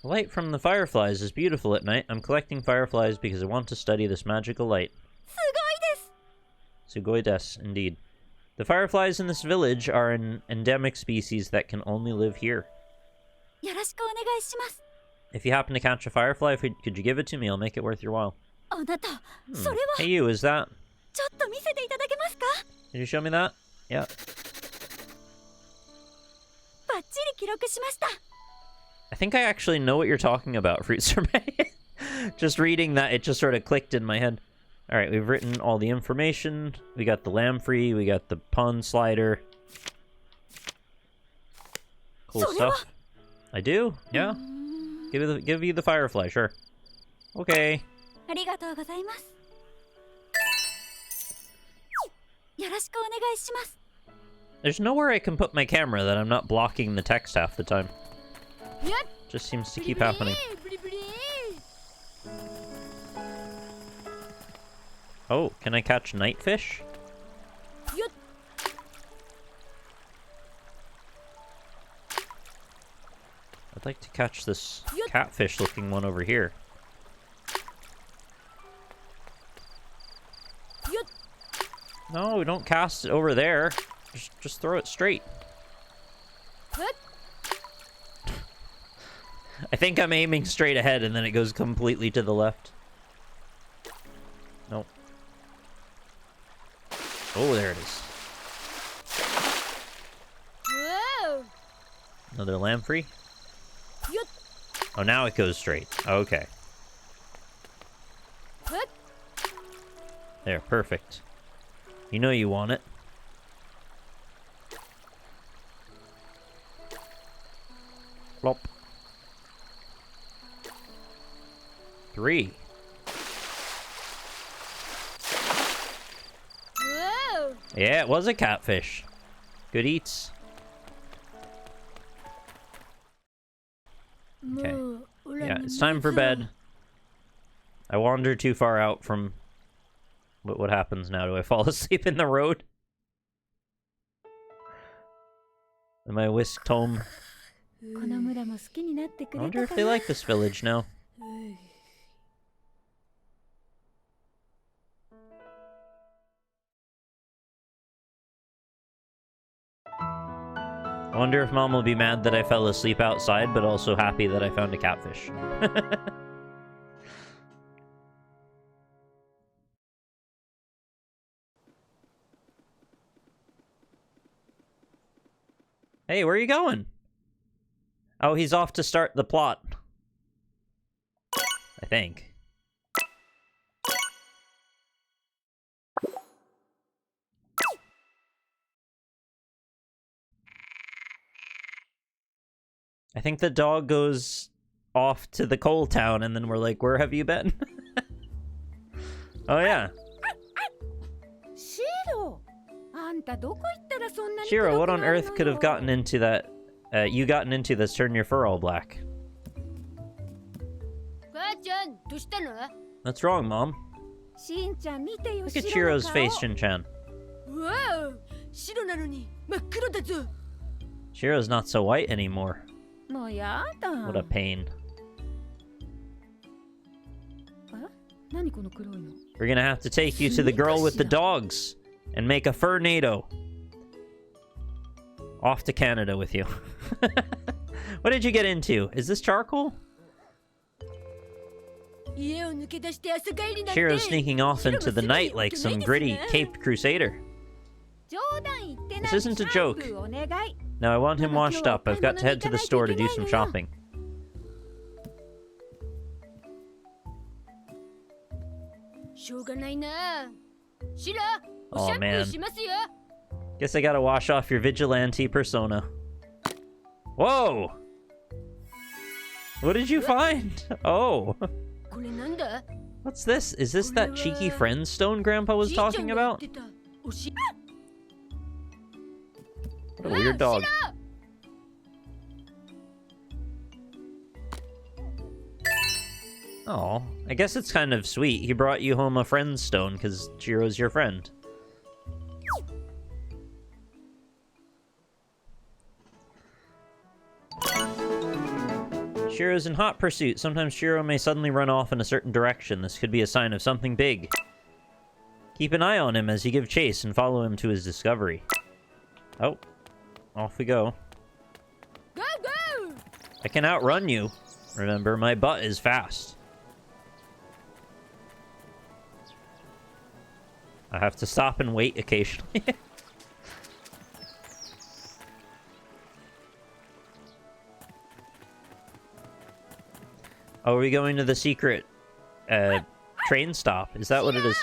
light from the fireflies is beautiful at night. I'm collecting fireflies because I want to study this magical light. Sugoi desu, indeed. The fireflies in this village are an endemic species that can only live here. If you happen to catch a firefly, could you give it to me? I'll make it worth your while. Hey you, is that... Can you show me that? Yeah. I think I actually know what you're talking about, Fruit Sorbet. Just reading that, it just sort of clicked in my head. Alright, we've written all the information. We got the lamprey, we got the pond slider. Cool stuff. I do? Yeah. Give you the firefly, sure. Okay. ありがとうございます。よろしくお願いします。 There's nowhere I can put my camera that I'm not blocking the text half the time. Yep. Just seems to keep happening. Oh, can I catch nightfish? Yep. I'd like to catch this catfish-looking one over here. Yep. No, don't cast it over there. Just throw it straight. Yep. I think I'm aiming straight ahead and then it goes completely to the left. Nope. Oh, there it is. Whoa. Another lamprey? Yep. Oh, now it goes straight. Okay. Yep. There, perfect. You know you want it. Flop. 3. Whoa. Yeah, it was a catfish. Good eats. Okay. Yeah, it's time for bed. I wandered too far out from... What happens now? Do I fall asleep in the road? Am I whisked home? I wonder if they like this village now. I wonder if Mom will be mad that I fell asleep outside, but also happy that I found a catfish. Hey, where are you going? Oh, he's off to start the plot. I think. I think the dog goes off to the coal town, and then we're like, where have you been? Oh, yeah. Shiro! Shiro, what on earth could have gotten into that... you gotten into that's turned your fur all black? 母ちゃん、どうしたの? What's wrong, Mom? Look at Shiro's face, Shin-chan. Wow! 白なのに真っ黒だぞ. Shiro's not so white anymore. What a pain. We're gonna have to take you to the girl with the dogs and make a fur-nado. Off to Canada with you. What did you get into? Is this charcoal? 家を抜け出して朝帰りなんて Shiro's sneaking off into the night like some gritty caped crusader. This isn't a joke. Now I want him washed up. I've got to head to the store to do some shopping. Oh man. Guess I gotta wash off your vigilante persona. Whoa! What did you find? Oh. What's this? Is this that cheeky friend stone Grandpa was talking about? What a weird dog. Oh, I guess it's kind of sweet. He brought you home a friend stone because Shiro's your friend. Shiro's in hot pursuit. Sometimes Shiro may suddenly run off in a certain direction. This could be a sign of something big. Keep an eye on him as you give chase and follow him to his discovery. Oh, off we go. Go, go! I can outrun you. Remember, my butt is fast. I have to stop and wait occasionally. Oh, are we going to the secret train stop? Is that what it is?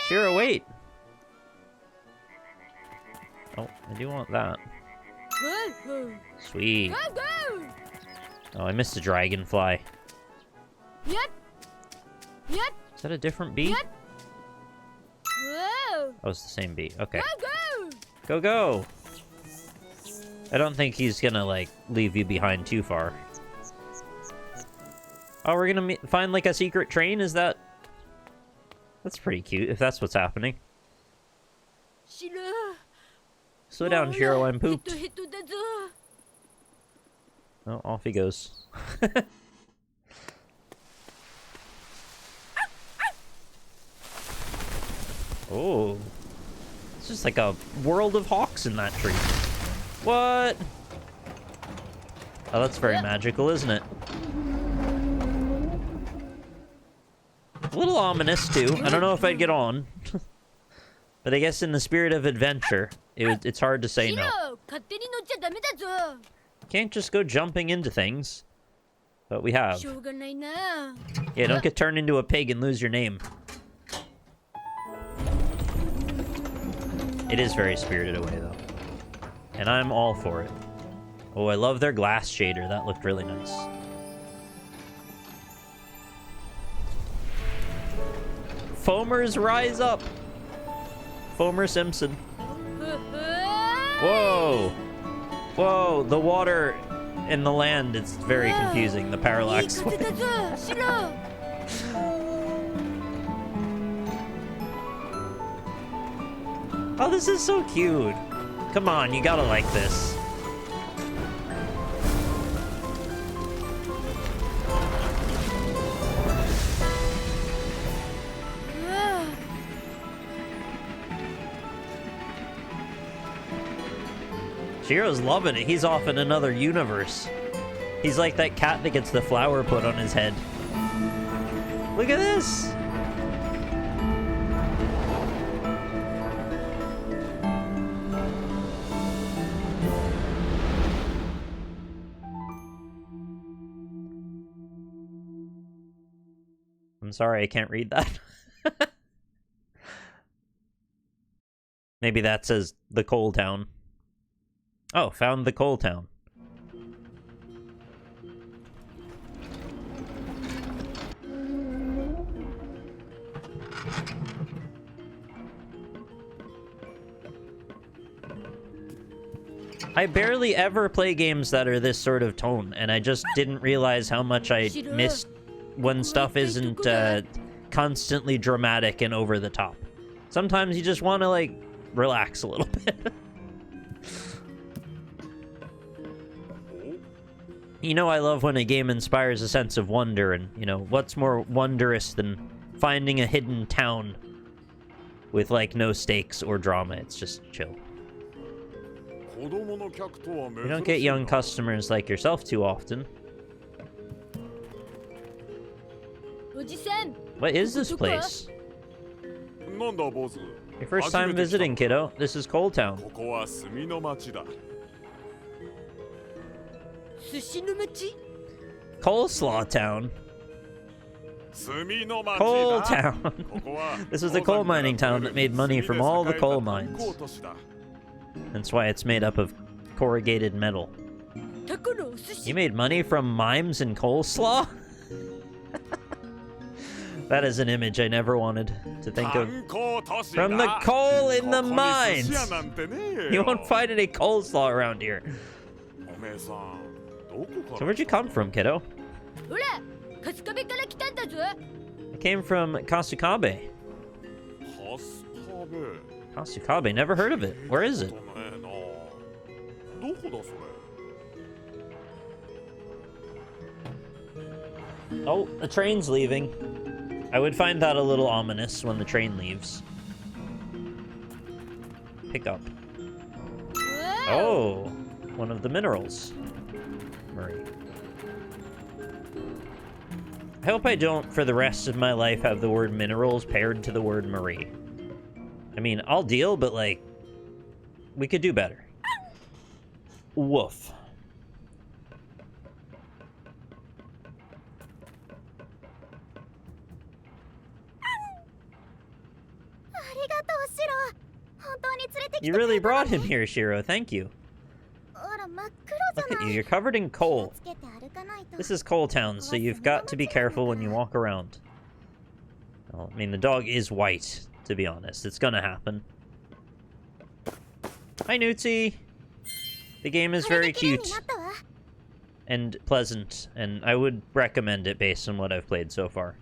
Shiro, wait! Oh, I do want that. Sweet. Oh, I missed a dragonfly. Yep. Yep. Is that a different bee? Yep. Whoa. Oh, it's the same bee. Okay. Go, Go, go. go! I don't think he's gonna, like, leave you behind too far. Oh, we're gonna find, like, a secret train? Is that... That's pretty cute, if that's what's happening. Shiro. Slow down, Shiro, I'm pooped. ヘトヘトだぞ。 Oh, off he goes. Oh. It's just like a world of hawks in that tree. What? Oh, that's very magical, isn't it? A little ominous, too. I don't know if I'd get on. But I guess in the spirit of adventure, it's hard to say no. 勝手に乗っちゃダメだぞ。 Can't just go jumping into things. But we have. しょうがないな。 Yeah, don't get turned into a pig and lose your name. It is very Spirited Away, though. And I'm all for it. Oh, I love their glass shader. That looked really nice. Foamers rise up! Foamer Simpson. Whoa! Whoa, the water and the land, it's very confusing. The いい parallax. 風だぞ。シロ。 Oh, this is so cute. Come on, you gotta like this. Shiro's loving it. He's off in another universe. He's like that cat that gets the flower put on his head. Look at this! I'm sorry, I can't read that. Maybe that says the coal town. Oh, found the coal town. I barely ever play games that are this sort of tone, and I just didn't realize how much I missed when stuff isn't constantly dramatic and over the top. Sometimes you just want to, like, relax a little bit. You know, I love when a game inspires a sense of wonder, and, you know, what's more wondrous than finding a hidden town with, like, no stakes or drama? It's just chill. You don't get young customers like yourself too often. おじさん。 What is this place? Your first time visiting, kiddo. This is Coal Town. 寿司の町。 Coleslaw Town. Coal Town. This was a coal mining town that made money from all the coal mines. That's why it's made up of corrugated metal. タコのお寿司。 You made money from mimes and coleslaw? That is an image I never wanted to think of. From the coal in the mines! You won't find any coleslaw around here. So where'd you come from, kiddo? ほら、春日部から来たんだぞ。 I came from Kasukabe. Kasukabe? Never heard of it. Where is it? Oh, the train's leaving. I would find that a little ominous when the train leaves. Pick up. Oh, one of the minerals. Marie. I hope I don't, for the rest of my life, have the word minerals paired to the word Marie. I mean, I'll deal, but, like, we could do better. Woof. You really brought him here, Shiro. Thank you. Look at you. You're covered in coal. This is Coal Town, so you've got to be careful when you walk around. Well, I mean, the dog is white, to be honest. It's gonna happen. Hi, Newtsy! The game is very cute and pleasant, and I would recommend it based on what I've played so far.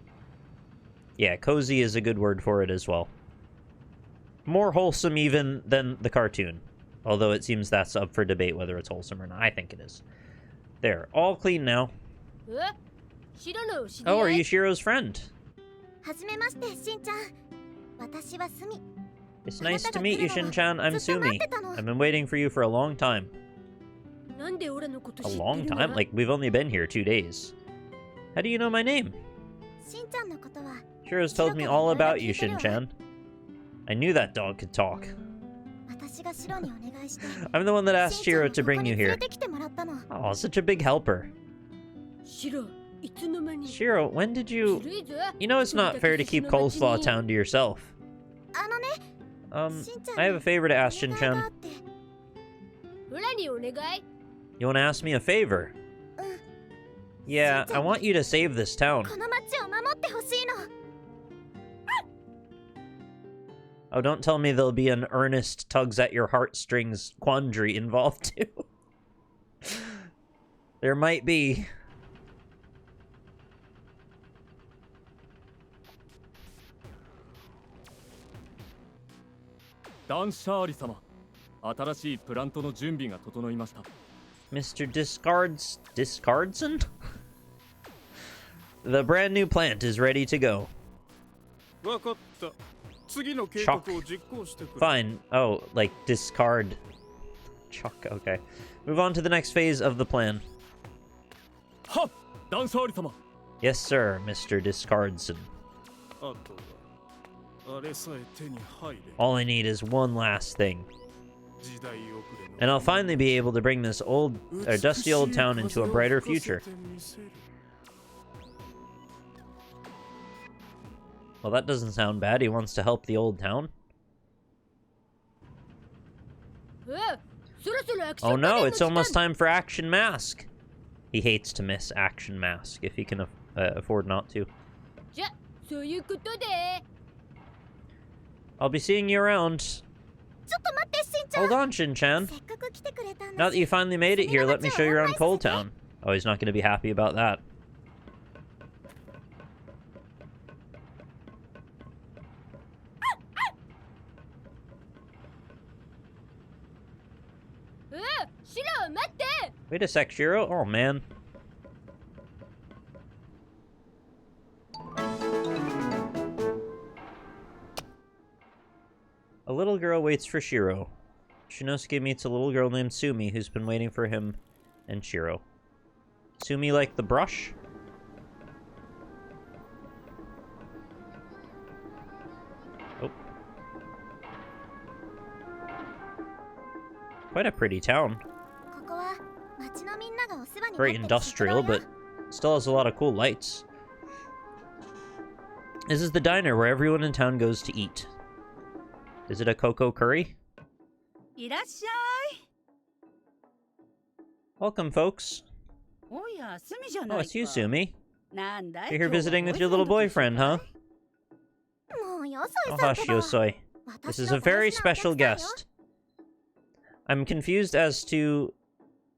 Yeah, cozy is a good word for it as well. More wholesome even than the cartoon. Although it seems that's up for debate whether it's wholesome or not. I think it is. There, all clean now. Oh, are you Shiro's friend? It's nice to meet you, Shin-chan. I'm Sumi. I've been waiting for you for a long time. A long time? Like, we've only been here 2 days. How do you know my name? Shiro's told me all about you, Shin-chan. I knew that dog could talk. I'm the one that asked Shiro to bring you here. Oh, such a big helper. Shiro, when did you... You know it's not fair to keep Coleslaw Town to yourself. I have a favor to ask, Shin-chan. You want to ask me a favor? Yeah, I want you to save this town. Oh, don't tell me there'll be an earnest tugs at your heartstrings quandary involved too. There might be. Mr. Discardson? The brand new plant is ready to go. Chuck. Fine. Oh, like discard. Chuck, okay. Move on to the next phase of the plan. Yes, sir, Mr. Discardson. All I need is one last thing. And I'll finally be able to bring this dusty old town into a brighter future. Well, that doesn't sound bad. He wants to help the old town. Oh no, it's almost time for Action Mask. He hates to miss Action Mask if he can afford not to. I'll be seeing you around. Hold on, Shin-chan. Now that you finally made it here, let me show you around Coal Town. Oh, he's not going to be happy about that. Wait a sec, Shiro. Oh, man. A little girl waits for Shiro. Shinosuke meets a little girl named Sumi who's been waiting for him and Shiro. Sumi like the brush? Oh. Quite a pretty town. Very industrial, but still has a lot of cool lights. This is the diner where everyone in town goes to eat. Is it a cocoa curry? Welcome, folks. Oh, it's you, Sumi. You're here visiting with your little boyfriend, huh? Oh, hush, Yosoi. This is a very special guest. I'm confused as to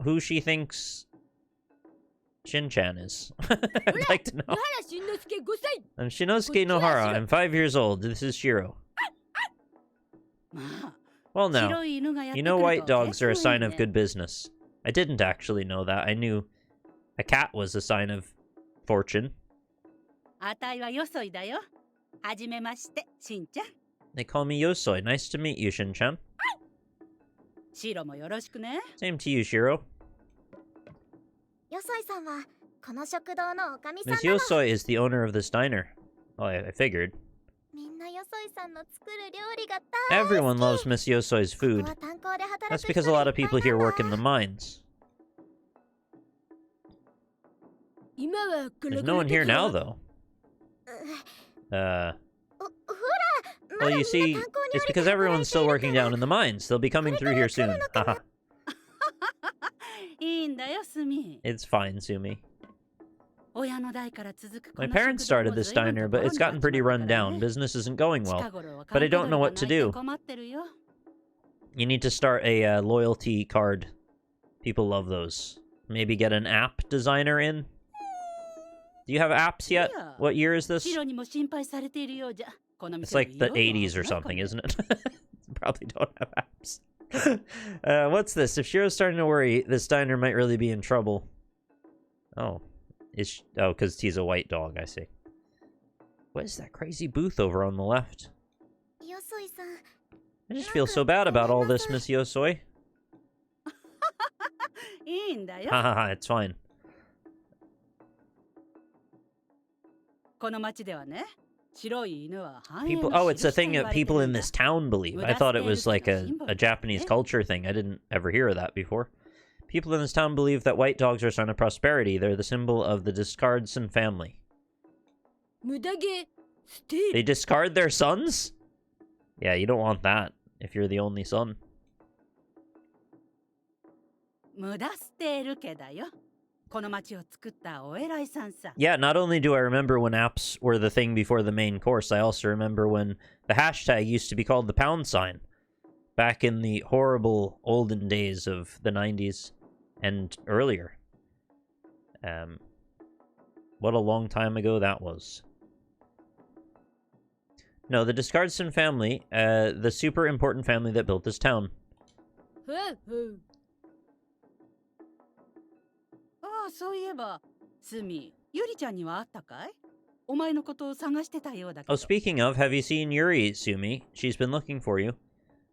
who she thinks Shin-chan is. I'd like to know. I'm Shinosuke Nohara. I'm 5 years old. This is Shiro. Well, now, you know white dogs are a sign of good business. I didn't actually know that. I knew a cat was a sign of fortune. They call me Yosoi. Nice to meet you, Shin-chan. Same to you, Shiro. Miss Yosoi is the owner of this diner. Well, I figured. Everyone loves Miss Yosoi's food. That's because a lot of people here work in the mines. There's no one here now, though. Well, you see, it's because everyone's still working down in the mines. They'll be coming through here soon. Haha. It's fine, Sumi. My parents started this diner, but it's gotten pretty run down. Business isn't going well. But I don't know what to do. You need to start a loyalty card. People love those. Maybe get an app designer in? Do you have apps yet? What year is this? It's like the 80s or something, isn't it? Probably don't have apps. What's this? If Shiro's starting to worry, this diner might really be in trouble. Oh. Oh, because he's a white dog, I see. What is that crazy booth over on the left? I just feel so bad about all this, Miss Yosoi. Hahaha, it's fine. People, oh, it's a thing that people in this town believe. I thought it was like a Japanese culture thing. I didn't ever hear of that before. People in this town believe that white dogs are a sign of prosperity. They're the symbol of the Discardson family. They discard their sons? Yeah, you don't want that if you're the only son. Yeah, not only do I remember when apps were the thing before the main course, I also remember when the hashtag used to be called the pound sign. Back in the horrible olden days of the 90s and earlier. What a long time ago that was. No, the Discardson family, the super important family that built this town. Oh, speaking of, have you seen Yuri, Sumi? She's been looking for you.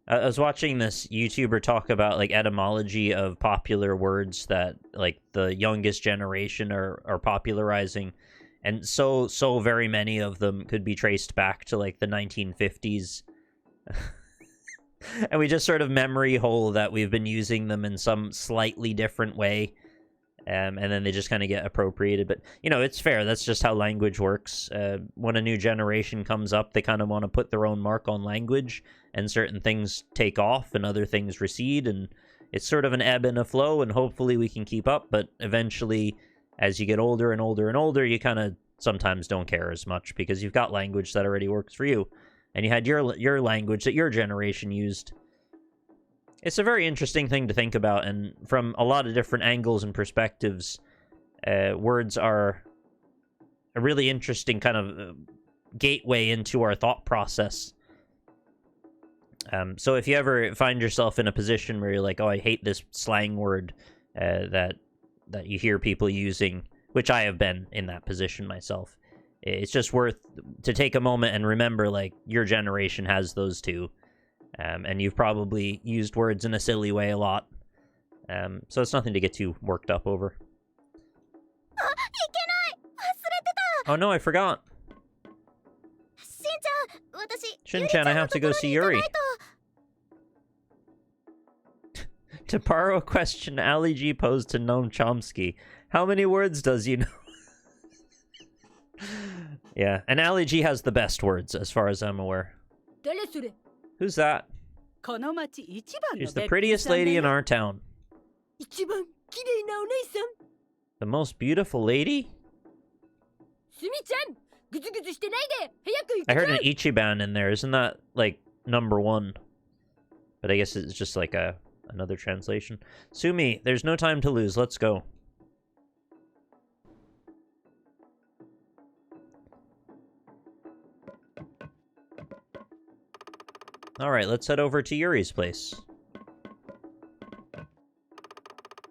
I was watching this YouTuber talk about, like, etymology of popular words that, like, the youngest generation are popularizing. And so very many of them could be traced back to, like, the 1950s. And we just sort of memory hole that we've been using them in some slightly different way. And then they just kind of get appropriated. But, you know, it's fair. That's just how language works. When a new generation comes up, they kind of want to put their own mark on language. And certain things take off and other things recede. And it's sort of an ebb and a flow. And hopefully we can keep up. But eventually, as you get older and older and older, you kind of sometimes don't care as much. Because you've got language that already works for you. And you had your language that your generation used. It's a very interesting thing to think about, and from a lot of different angles and perspectives, words are a really interesting kind of gateway into our thought process. So if you ever find yourself in a position where you're like, oh, I hate this slang word that you hear people using, which I have been in that position myself, it's just worth to take a moment and remember, like, your generation has those too. And you've probably used words in a silly way a lot. So it's nothing to get too worked up over. Oh no, I forgot. Shin-chan, I have to go see Yuri. To borrow a question Ali G posed to Noam Chomsky, how many words does you know? Yeah, and Ali G has the best words, as far as I'm aware. Who's that? She's the prettiest lady in our town. The most beautiful lady? I heard an Ichiban in there. Isn't that, like, #1? But I guess it's just like another translation. Sumi, there's no time to lose. Let's go. Alright, let's head over to Yuri's place.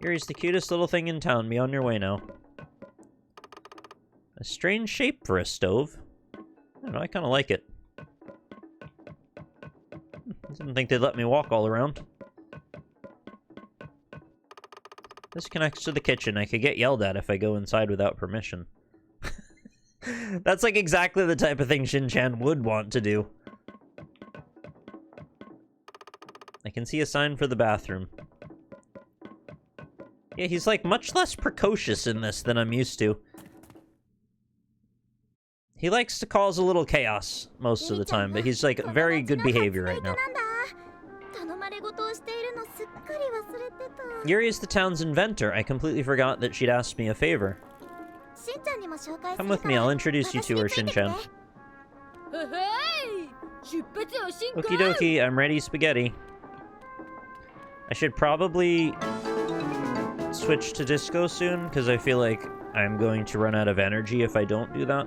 Yuri's the cutest little thing in town. Be on your way now. A strange shape for a stove. I don't know, I kind of like it. I didn't think they'd let me walk all around. This connects to the kitchen. I could get yelled at if I go inside without permission. That's like exactly the type of thing Shin-chan would want to do. I can see a sign for the bathroom. Yeah, he's like much less precocious in this than I'm used to. He likes to cause a little chaos most of the time, but he's like very good behavior right now. Yuri is the town's inventor. I completely forgot that she'd asked me a favor. Come with me, I'll introduce you to her, Shin-chan. はい出発を進行 Okie dokie, I'm ready, spaghetti. I should probably switch to disco soon, because I feel like I'm going to run out of energy if I don't do that.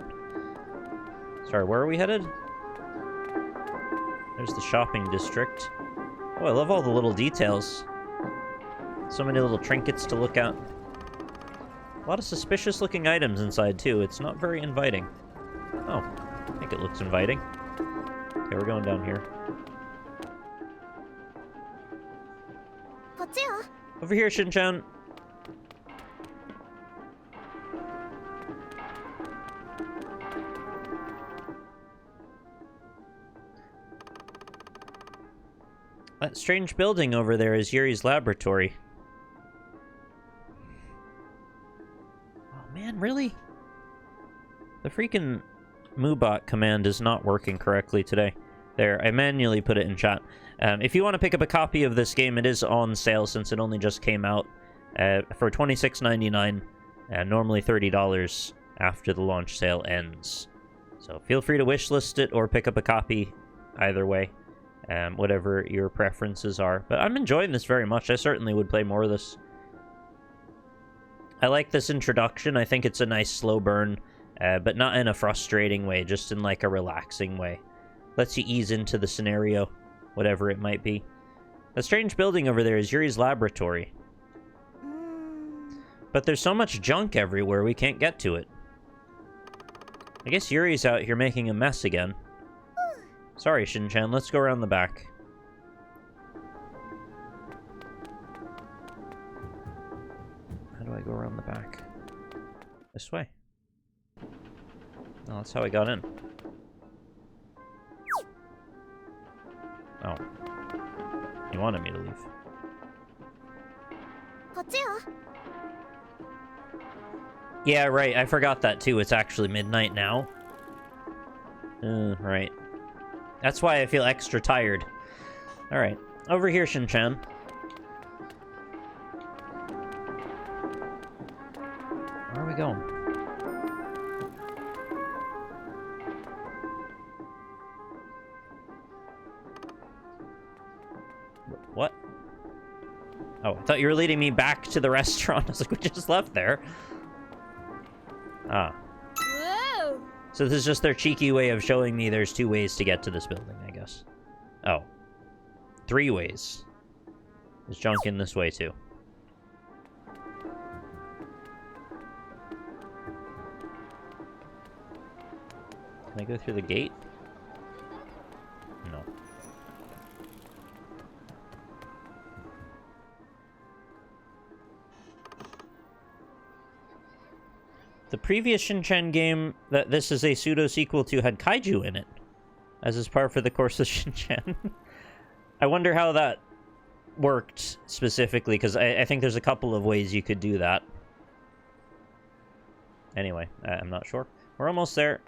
Sorry, where are we headed? There's the shopping district. Oh, I love all the little details. So many little trinkets to look at. A lot of suspicious-looking items inside, too. It's not very inviting. Oh, I think it looks inviting. Okay, we're going down here. Over here, Shin-chan. That strange building over there is Yuri's laboratory. Oh man, really? The freaking Moobot command is not working correctly today. There, I manually put it in chat. If you want to pick up a copy of this game, it is on sale since it only just came out for $26.99, normally $30 after the launch sale ends. So feel free to wishlist it or pick up a copy either way, whatever your preferences are. But I'm enjoying this very much. I certainly would play more of this. I like this introduction. I think it's a nice slow burn, but not in a frustrating way, just in like a relaxing way. Lets you ease into the scenario, whatever it might be. A strange building over there is Yuri's laboratory. But there's so much junk everywhere, we can't get to it. I guess Yuri's out here making a mess again. Sorry, Shin-chan, let's go around the back. How do I go around the back? This way. Oh, that's how I got in. Oh. You wanted me to leave. Yeah, right. I forgot that too. It's actually midnight now. Right. That's why I feel extra tired. Alright. Over here, Shin-chan. Where are we going? What? Oh, I thought you were leading me back to the restaurant. I was like, we just left there. Ah. Whoa. So this is just their cheeky way of showing me there's 2 ways to get to this building, I guess. Oh. 3 ways. There's junk in this way, too. Can I go through the gate? No. The previous Shin-chan game that this is a pseudo-sequel to had kaiju in it, as is par for the course of Shin-chan. I wonder how that worked specifically, because I think there's a couple of ways you could do that. Anyway, I'm not sure. We're almost there.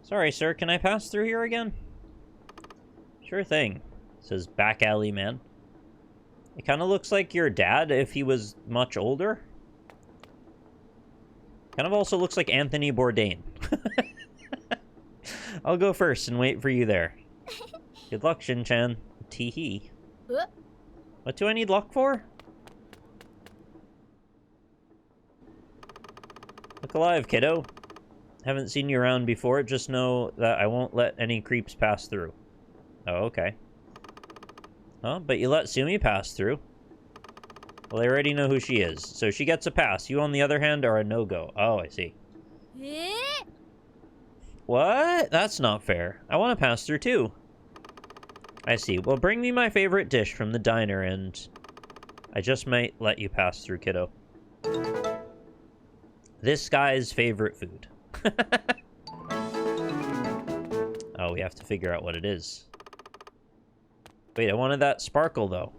Sorry, sir, can I pass through here again? Sure thing, says Back Alley Man. It kind of looks like your dad if he was much older. Kind of also looks like Anthony Bourdain. I'll go first and wait for you there. Good luck, Shin-chan. Tee-hee. What do I need luck for? Look alive, kiddo. Haven't seen you around before, just know that I won't let any creeps pass through. Oh, okay. Oh, but you let Sumi pass through. Well, I already know who she is, so she gets a pass. You, on the other hand, are a no-go. Oh, I see. What? That's not fair. I want to pass through, too. I see. Well, bring me my favorite dish from the diner, and I just might let you pass through, kiddo. This guy's favorite food. Oh, we have to figure out what it is. Wait, I wanted that sparkle, though.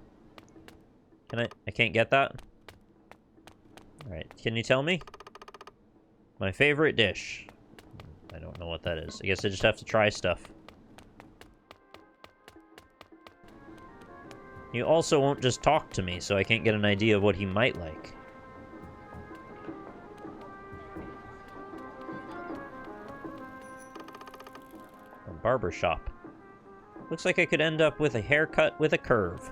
Can I can't get that? Alright, can you tell me? My favorite dish. I don't know what that is. I guess I just have to try stuff. You also won't just talk to me, so I can't get an idea of what he might like. A barber shop. Looks like I could end up with a haircut with a curve.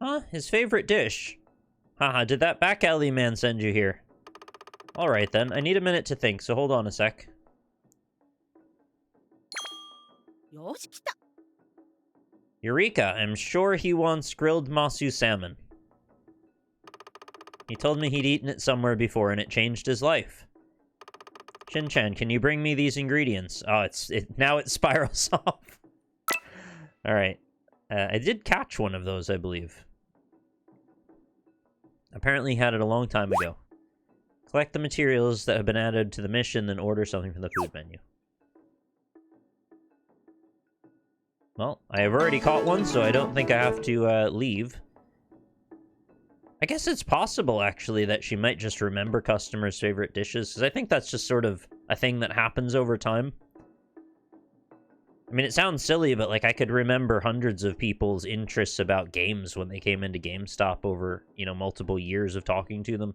Huh? His favorite dish? Haha, did that back alley man send you here? Alright then, I need a minute to think, so hold on a sec. Eureka! I'm sure he wants grilled masu salmon. He told me he'd eaten it somewhere before and it changed his life. Shin-chan, can you bring me these ingredients? Oh, now it spirals off. Alright. I did catch one of those, I believe. Apparently he had it a long time ago. Collect the materials that have been added to the mission, then order something from the food menu. Well, I have already caught one, so I don't think I have to leave. I guess it's possible, actually, that she might just remember customers' favorite dishes, because I think that's just sort of a thing that happens over time. I mean, it sounds silly, but, like, I could remember hundreds of people's interests about games when they came into GameStop over, you know, multiple years of talking to them.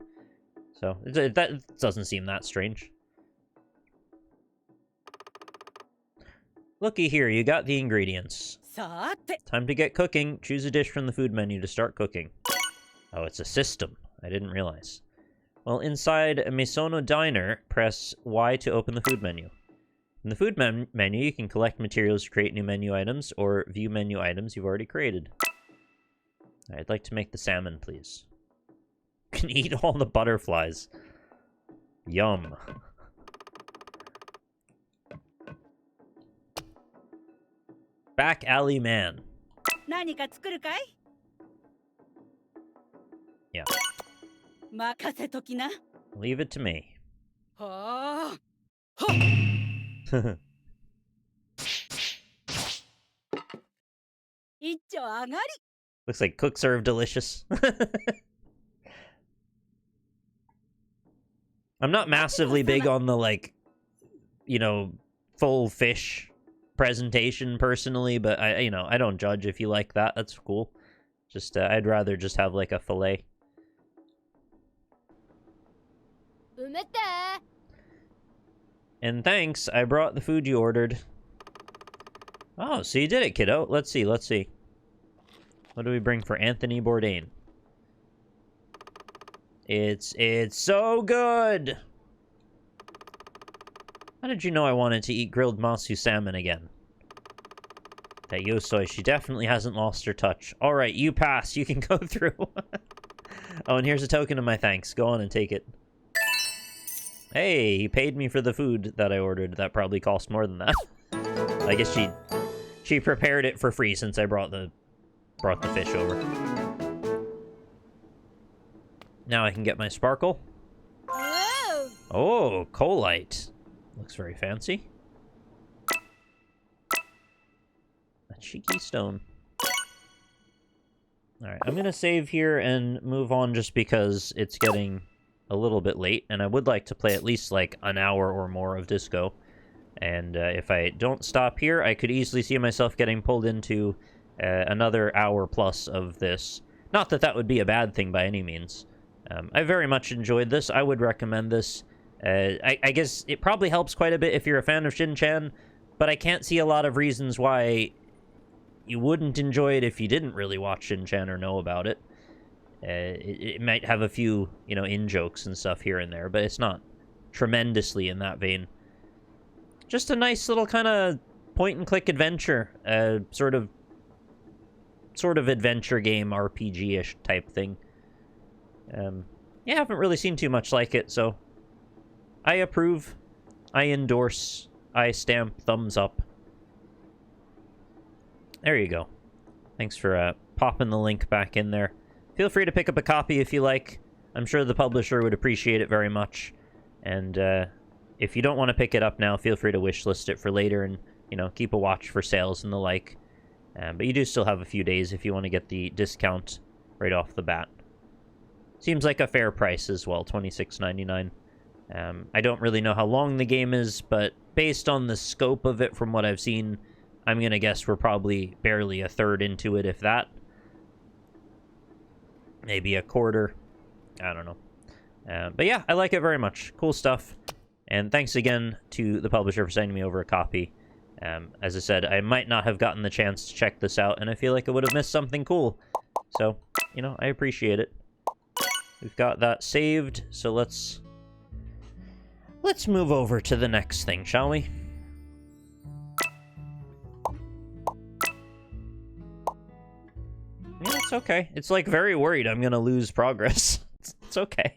So, that doesn't seem that strange. Looky here, you got the ingredients. Time to get cooking. Choose a dish from the food menu to start cooking. Oh, it's a system. I didn't realize. Well, inside a Misono Diner, press Y to open the food menu. In the food menu, you can collect materials to create new menu items, or view menu items you've already created. I'd like to make the salmon, please. You can eat all the butterflies. Yum. Back alley man. Yeah. Leave it to me. Looks like cook serve delicious. I'm not massively big on the, like, you know, full fish presentation personally, but I don't judge if you like that. That's cool. Just I'd rather just have like a fillet. And thanks, I brought the food you ordered. Oh, so you did it, kiddo. Let's see. What do we bring for Anthony Bourdain? It's so good! How did you know I wanted to eat grilled masu salmon again? That Yosoi, she definitely hasn't lost her touch. Alright, you pass. You can go through. Oh, and here's a token of my thanks. Go on and take it. Hey, he paid me for the food that I ordered. That probably cost more than that. I guess she prepared it for free since I brought the fish over. Now I can get my sparkle. Whoa. Oh, coalite. Looks very fancy. A cheeky stone. Alright, I'm gonna save here and move on just because it's getting a little bit late, and I would like to play at least like an hour or more of Disco. And if I don't stop here, I could easily see myself getting pulled into another hour plus of this. Not that that would be a bad thing by any means. I very much enjoyed this. I would recommend this. I guess it probably helps quite a bit if you're a fan of Shin-chan, but I can't see a lot of reasons why you wouldn't enjoy it if you didn't really watch Shin-chan or know about it. It might have a few, you know, in-jokes and stuff here and there, but it's not tremendously in that vein. Just a nice little kind of point-and-click adventure, sort of adventure game, RPG-ish type thing. Yeah, I haven't really seen too much like it, so I approve, I endorse, I stamp thumbs up. There you go. Thanks for popping the link back in there. Feel free to pick up a copy if you like. I'm sure the publisher would appreciate it very much. And if you don't want to pick it up now, feel free to wishlist it for later and, you know, keep a watch for sales and the like. But you do still have a few days if you want to get the discount right off the bat. Seems like a fair price as well, $26.99. I don't really know how long the game is, but based on the scope of it from what I've seen, I'm going to guess we're probably barely a third into it, if that. Maybe a quarter. I don't know. But yeah, I like it very much. Cool stuff. And thanks again to the publisher for sending me over a copy. As I said, I might not have gotten the chance to check this out, and I feel like I would have missed something cool. So, you know, I appreciate it. We've got that saved, so let's move over to the next thing, shall we? Yeah, it's okay. It's like very worried I'm gonna lose progress. It's okay.